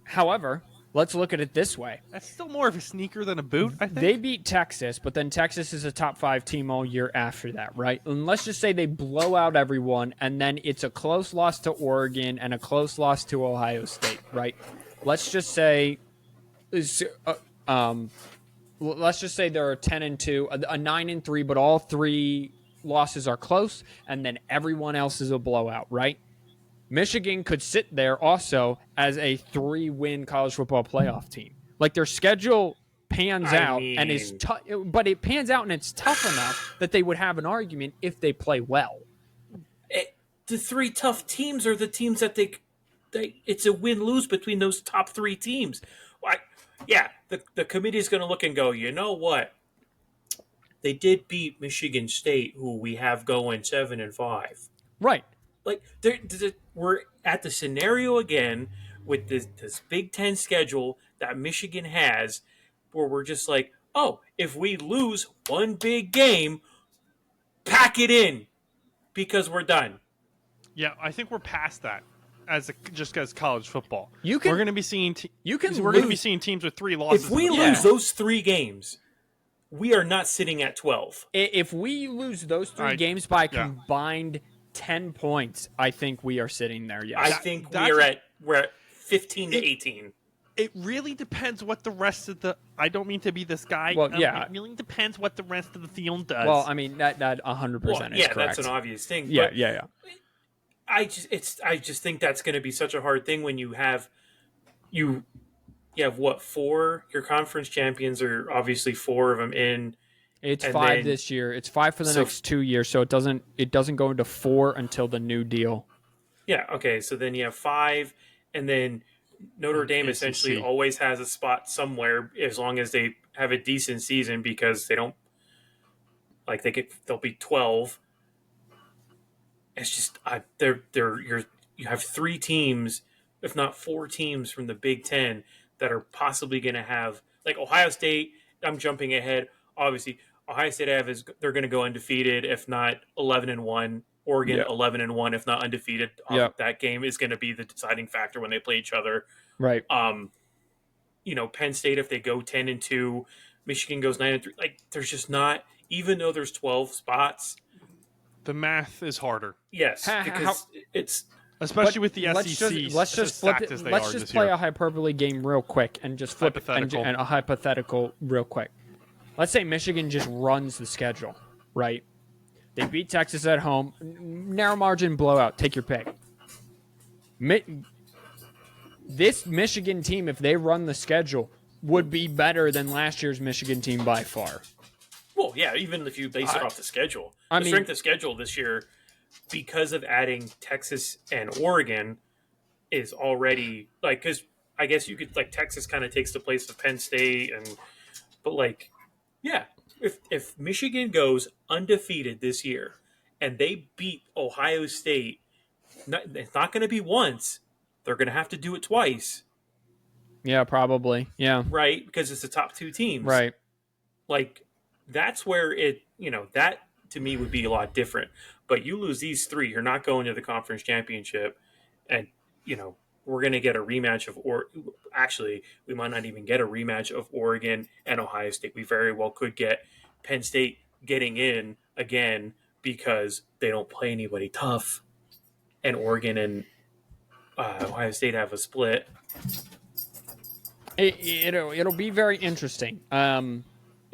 However, let's look at it this way. That's still more of a sneaker than a boot, I think. They beat Texas, but then Texas is a top 5 team all year after that, right? And let's just say they blow out everyone, and then it's a close loss to Oregon and a close loss to Ohio State, right? Let's just say, let's just say they're 10-2, a 9-3, but all 3 losses are close, and then everyone else is a blowout, right? Michigan could sit there also as a 3-win college football playoff team. Like their schedule pans out and is tough, but it pans out and it's tough enough that they would have an argument if they play well. The 3 tough teams are the teams that they it's a win-lose between those top 3 teams. The committee is going to look and go, you know what? They did beat Michigan State, who we have going 7-5. Right. Like we're at the scenario again with this Big Ten schedule that Michigan has, where we're just like, oh, if we lose one big game, pack it in because we're done. Yeah, I think we're past that just as college football. We're going to be seeing we're going to be seeing teams with 3 losses. If we lose those 3 games, we are not sitting at 12. If we lose those 3 games by combined 10 points, I think we are sitting there. Yes, I think we're at 15-18. It really depends what the rest of the. I don't mean to be this guy. Well, it really depends what the rest of the field does. Well, I mean that 100% is correct. That's an obvious thing. Yeah. I just think that's going to be such a hard thing when you have what 4? Your conference champions are obviously 4 of them in. It's 5 this year. It's 5 for the next 2 years, so it doesn't go into 4 until the new deal. Yeah. Okay. So then you have 5, and then Notre Dame essentially always has a spot somewhere as long as they have a decent season because they don't they'll be 12. It's just you have 3 teams, if not 4 teams from the Big Ten that are possibly going to have Ohio State. I'm jumping ahead. Obviously, Ohio State they're going to go undefeated, if not 11-1. Oregon 11-1, if not undefeated. That game is going to be the deciding factor when they play each other. Right. Penn State, if they go 10-2, Michigan goes 9-3. There's just not, even though there's 12 spots. The math is harder. Yes, because it's especially with the SEC. Let's just flip it. Let's just play a hyperbole game real quick and just flip it and a hypothetical real quick. Let's say Michigan just runs the schedule, right? They beat Texas at home, narrow margin blowout. Take your pick. This Michigan team, if they run the schedule, would be better than last year's Michigan team by far. Well, yeah, even if you base it off the schedule. The strength of schedule this year, because of adding Texas and Oregon, is already because I guess you could Texas kind of takes the place of Penn State, if Michigan goes undefeated this year and they beat Ohio State, it's not going to be once. They're going to have to do it twice. Yeah, probably. Yeah. Right? Because it's the top 2 teams. Right. That's where that to me would be a lot different. But you lose these 3, you're not going to the conference championship. And, we're going to get a rematch actually, we might not even get a rematch of Oregon and Ohio State. We very well could get Penn State getting in again because they don't play anybody tough, and Oregon and Ohio State have a split. It'll be very interesting.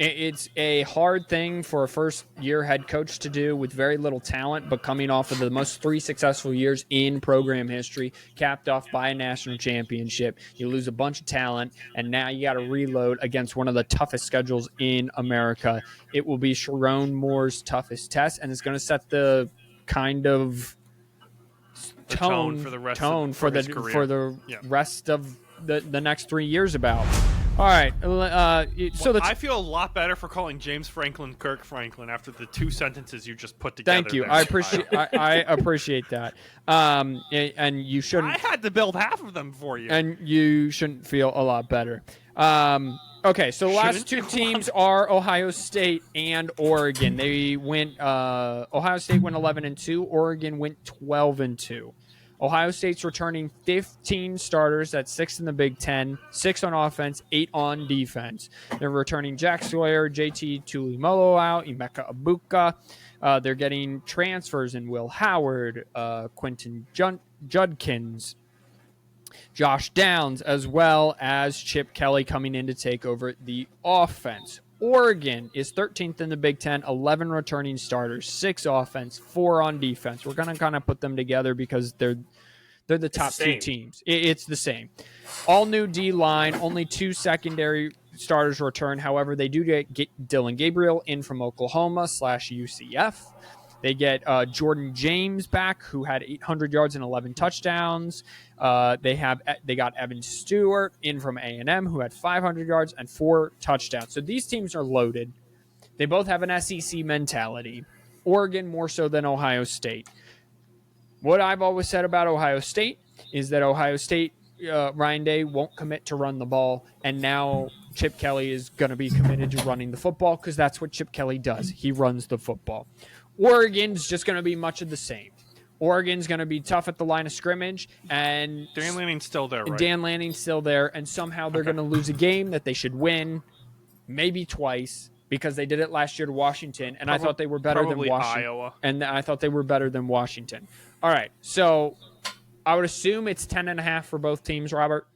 It's a hard thing for a first-year head coach to do with very little talent, but coming off of the most 3 successful years in program history, capped off by a national championship. You lose a bunch of talent, and now you got to reload against one of the toughest schedules in America. It will be Sharon Moore's toughest test, and it's going to set the kind of tone for the rest for the rest of the next 3 years about. All right. I feel a lot better for calling James Franklin Kirk Franklin after the 2 sentences you just put together. Thank you. I appreciate that. And you shouldn't. I had to build half of them for you. And you shouldn't feel a lot better. Okay, so the last 2 teams are Ohio State and Oregon. They went. Ohio State went 11-2. Oregon went 12-2. Ohio State's returning 15 starters. That's 6 in the Big Ten, 6 on offense, 8 on defense. They're returning Jack Sawyer, JT Tuimoloau, Emeka Ibuka. They're getting transfers in Will Howard, Quentin Judkins, Josh Downs, as well as Chip Kelly coming in to take over the offense. Oregon is 13th in the Big Ten, 11 returning starters, 6 offense, 4 on defense. We're going to kind of put them together because they're the top 2 teams. It's the same. All new D-line, only 2 secondary starters return. However, they do get Dylan Gabriel in from Oklahoma /UCF. They get Jordan James back, who had 800 yards and 11 touchdowns. They got Evan Stewart in from A&M, who had 500 yards and 4 touchdowns. So these teams are loaded. They both have an SEC mentality. Oregon more so than Ohio State. What I've always said about Ohio State is that Ohio State, Ryan Day won't commit to run the ball, and now Chip Kelly is going to be committed to running the football because that's what Chip Kelly does. He runs the football. Oregon's just going to be much of the same. Oregon's going to be tough at the line of scrimmage, and Dan Lanning's still there, right? Dan Lanning's still there, and somehow they're going to lose a game that they should win, maybe twice, because they did it last year to Washington, and I thought they were better than Washington. Iowa. And I thought they were better than Washington. All right, so I would assume it's 10.5 for both teams, Robert?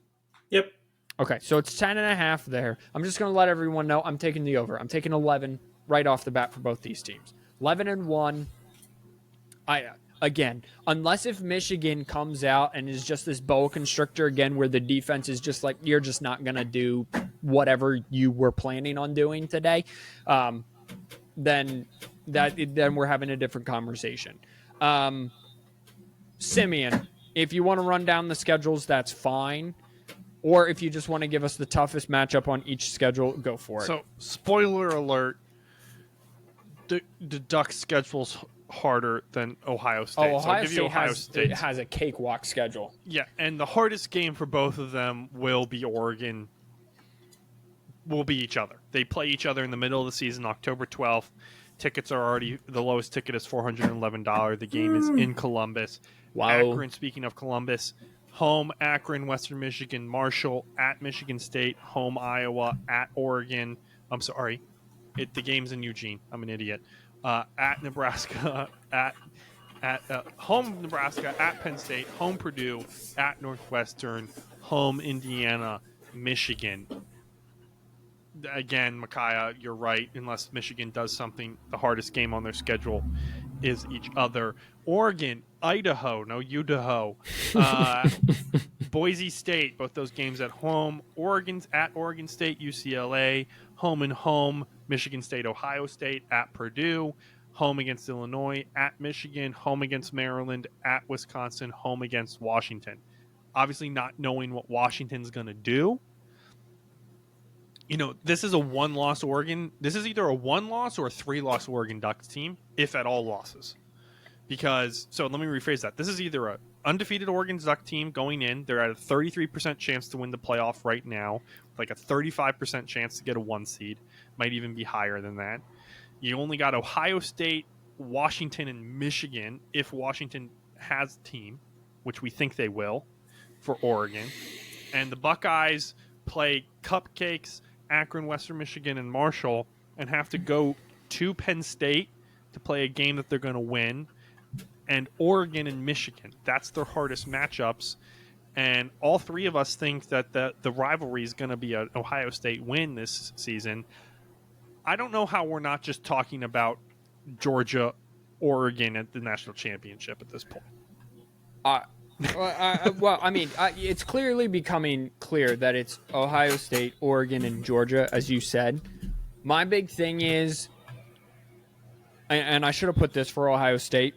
Yep. Okay, so it's 10.5 there. I'm just going to let everyone know I'm taking the over. I'm taking 11 right off the bat for both these teams. 11-1. Again, unless if Michigan comes out and is just this boa constrictor again, where the defense is just like, you're just not going to do whatever you were planning on doing today, then we're having a different conversation. Simeon, if you want to run down the schedules, that's fine. Or if you just want to give us the toughest matchup on each schedule, go for it. So, spoiler alert, the Ducks schedule's harder than Ohio State. Oh, Ohio State has a cakewalk schedule. Yeah, and the hardest game for both of them will be Oregon. Will be each other. They play each other in the middle of the season, October 12th. Tickets are already, the lowest ticket is $411. The game is in Columbus. Wow. Akron, speaking of Columbus, home Akron, Western Michigan, Marshall, at Michigan State, home Iowa, at Oregon. I'm sorry. The game's in Eugene. I'm an idiot. At Nebraska, at home Nebraska, at Penn State, home Purdue, at Northwestern, home Indiana, Michigan. Again, Micaiah, you're right. Unless Michigan does something, the hardest game on their schedule is each other. Oregon, Idaho, no Idaho. Boise State, both those games at home. Oregon's at Oregon State, UCLA, home and home. Michigan State, Ohio State, at Purdue, home against Illinois, at Michigan, home against Maryland, at Wisconsin, home against Washington. Obviously not knowing what Washington's going to do. You know, this is a one-loss Oregon. This is either a one-loss or a three-loss Oregon Ducks team, if at all losses. Because, so let me rephrase that. This is either a undefeated Oregon Duck team going in. They're at a 33% chance to win the playoff right now, like a 35% chance to get a 1 seed. Might even be higher than that. You only got Ohio State, Washington, and Michigan if Washington has a team, which we think they will, for Oregon. And the Buckeyes play cupcakes, Akron, Western Michigan, and Marshall, and have to go to Penn State to play a game that they're going to win, and Oregon and Michigan. That's their hardest matchups. And all three of us think that the rivalry is going to be an Ohio State win this season. I don't know how we're not just talking about Georgia, Oregon at the national championship at this point. Well, I mean, it's clearly becoming clear that it's Ohio State, Oregon, and Georgia, as you said. My big thing is, and I should have put this for Ohio State,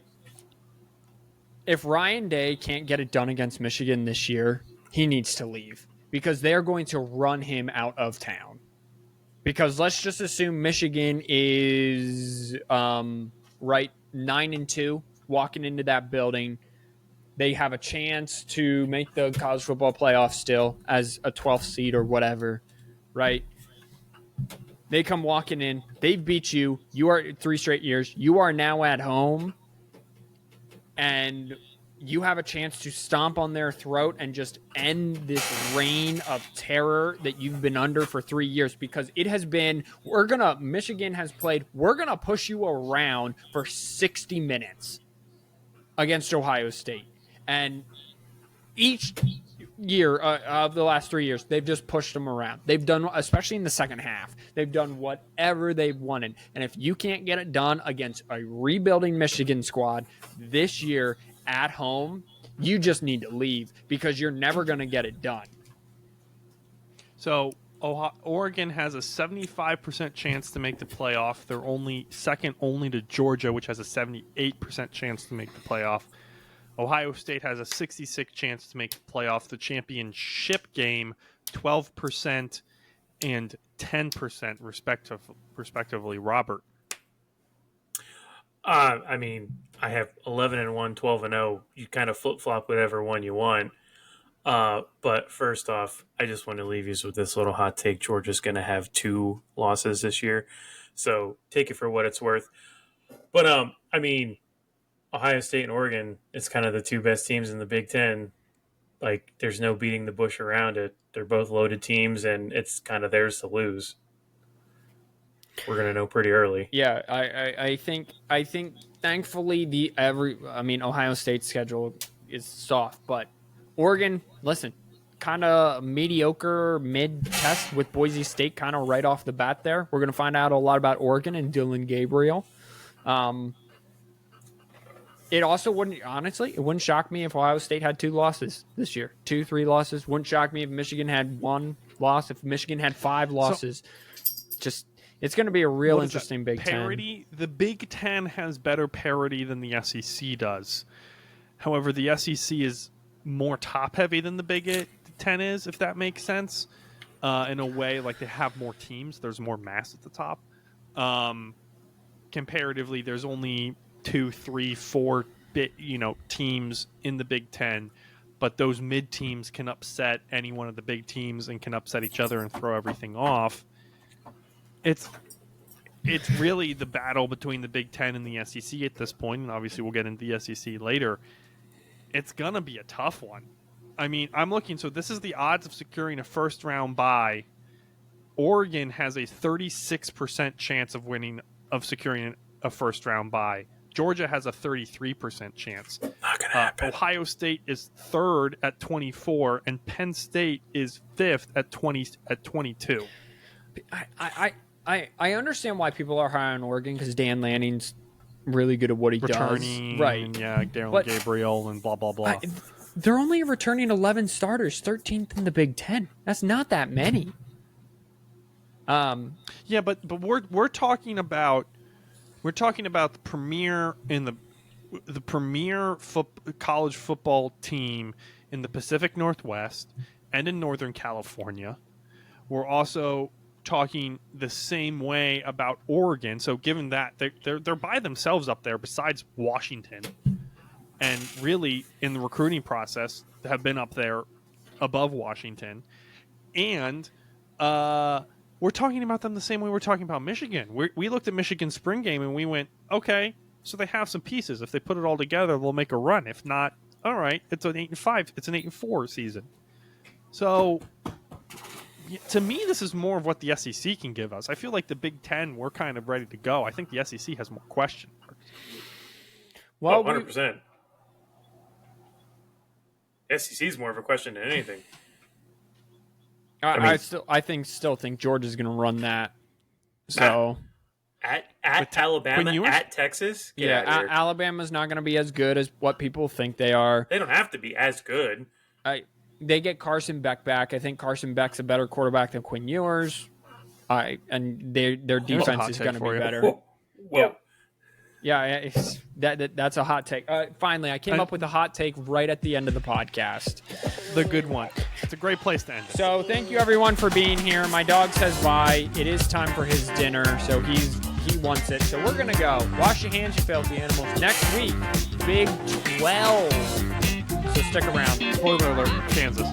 if Ryan Day can't get it done against Michigan this year, he needs to leave because they're going to run him out of town. Because let's just assume Michigan is right 9-2 walking into that building. They have a chance to make the college football playoff still as a 12th seed or whatever, right? They come walking in. They've beat you. You are 3 straight years. You are now at home. And you have a chance to stomp on their throat and just end this reign of terror that you've been under for 3 years, because it has been, Michigan has played, we're going to push you around for 60 minutes against Ohio State. And each year of the last 3 years, they've just pushed them around. They've done, especially in the second half, they've done whatever they've wanted. And if you can't get it done against a rebuilding Michigan squad this year at home, you just need to leave because you're never going to get it done. So Oregon has a 75% chance to make the playoff. They're only second only to Georgia, which has a 78% chance to make the playoff. Ohio State has a 66% chance to make the playoff. The championship game, 12% and 10% respectively. Robert. I mean, I have 11-1, 12-0. You kind of flip-flop whatever one you want. But first off, I just want to leave you with this little hot take. Georgia's going to have 2 losses this year. So take it for what it's worth. But, I mean, Ohio State and Oregon, it's kind of the 2 best teams in the Big Ten. Like, there's no beating the bush around it. They're both loaded teams, and it's kind of theirs to lose. We're gonna know pretty early. Yeah, I think thankfully Ohio State's schedule is soft, but Oregon, listen, kind of mediocre mid test with Boise State kind of right off the bat there. We're gonna find out a lot about Oregon and Dylan Gabriel. It also it wouldn't shock me if Ohio State had 2 losses this year, 2-3 losses. Wouldn't shock me if Michigan had 1 loss, if Michigan had 5 losses. It's going to be a real interesting Big Ten. The Big Ten has better parity than the SEC does. However, the SEC is more top-heavy than the Big Ten is, if that makes sense. In a way, like they have more teams. There's more mass at the top. Comparatively, there's only 2, 3, 4 teams in the Big Ten. But those mid teams can upset any one of the big teams and can upset each other and throw everything off. It's really the battle between the Big Ten and the SEC at this point, and obviously we'll get into the SEC later. It's going to be a tough one. I mean, I'm looking, so this is the odds of securing a first-round bye. Oregon has a 36% chance of securing a first-round bye. Georgia has a 33% chance. Not going to happen. Ohio State is 3rd at 24, and Penn State is 5th at 22. I understand why people are high on Oregon because Dan Lanning's really good at what he returning, does. Right. And Dylan Gabriel and blah, blah, blah. They're only returning 11 starters, 13th in the Big Ten. That's not that many. Yeah, but we're talking about the premier the premier college football team in the Pacific Northwest and in Northern California. We're also talking the same way about Oregon. So given that they're by themselves up there besides Washington, and really in the recruiting process have been up there above Washington, and we're talking about them the same way we're talking about Michigan. We looked at Michigan's spring game and we went, okay, so they have some pieces. If they put it all together, they'll make a run. If not, all right, it's an 8-5, it's an 8-4 season. So to me, this is more of what the SEC can give us. I feel like the Big Ten, we're kind of ready to go. I think the SEC has more question marks. Well, 100%. SEC is more of a question than anything. I still think Georgia's going to run that. So at Alabama, at Texas, Alabama's not going to be as good as what people think they are. They don't have to be as good. They get Carson Beck back. I think Carson Beck's a better quarterback than Quinn Ewers. And their defense is going to be better. Whoa. Yeah, that's a hot take. Finally, I came up with a hot take right at the end of the podcast. The good one. It's a great place to end it. So thank you, everyone, for being here. My dog says bye. It is time for his dinner, so he wants it. So we're going to go. Wash your hands, you filthy animals. Next week, Big 12. So stick around. Spoiler alert, Kansas.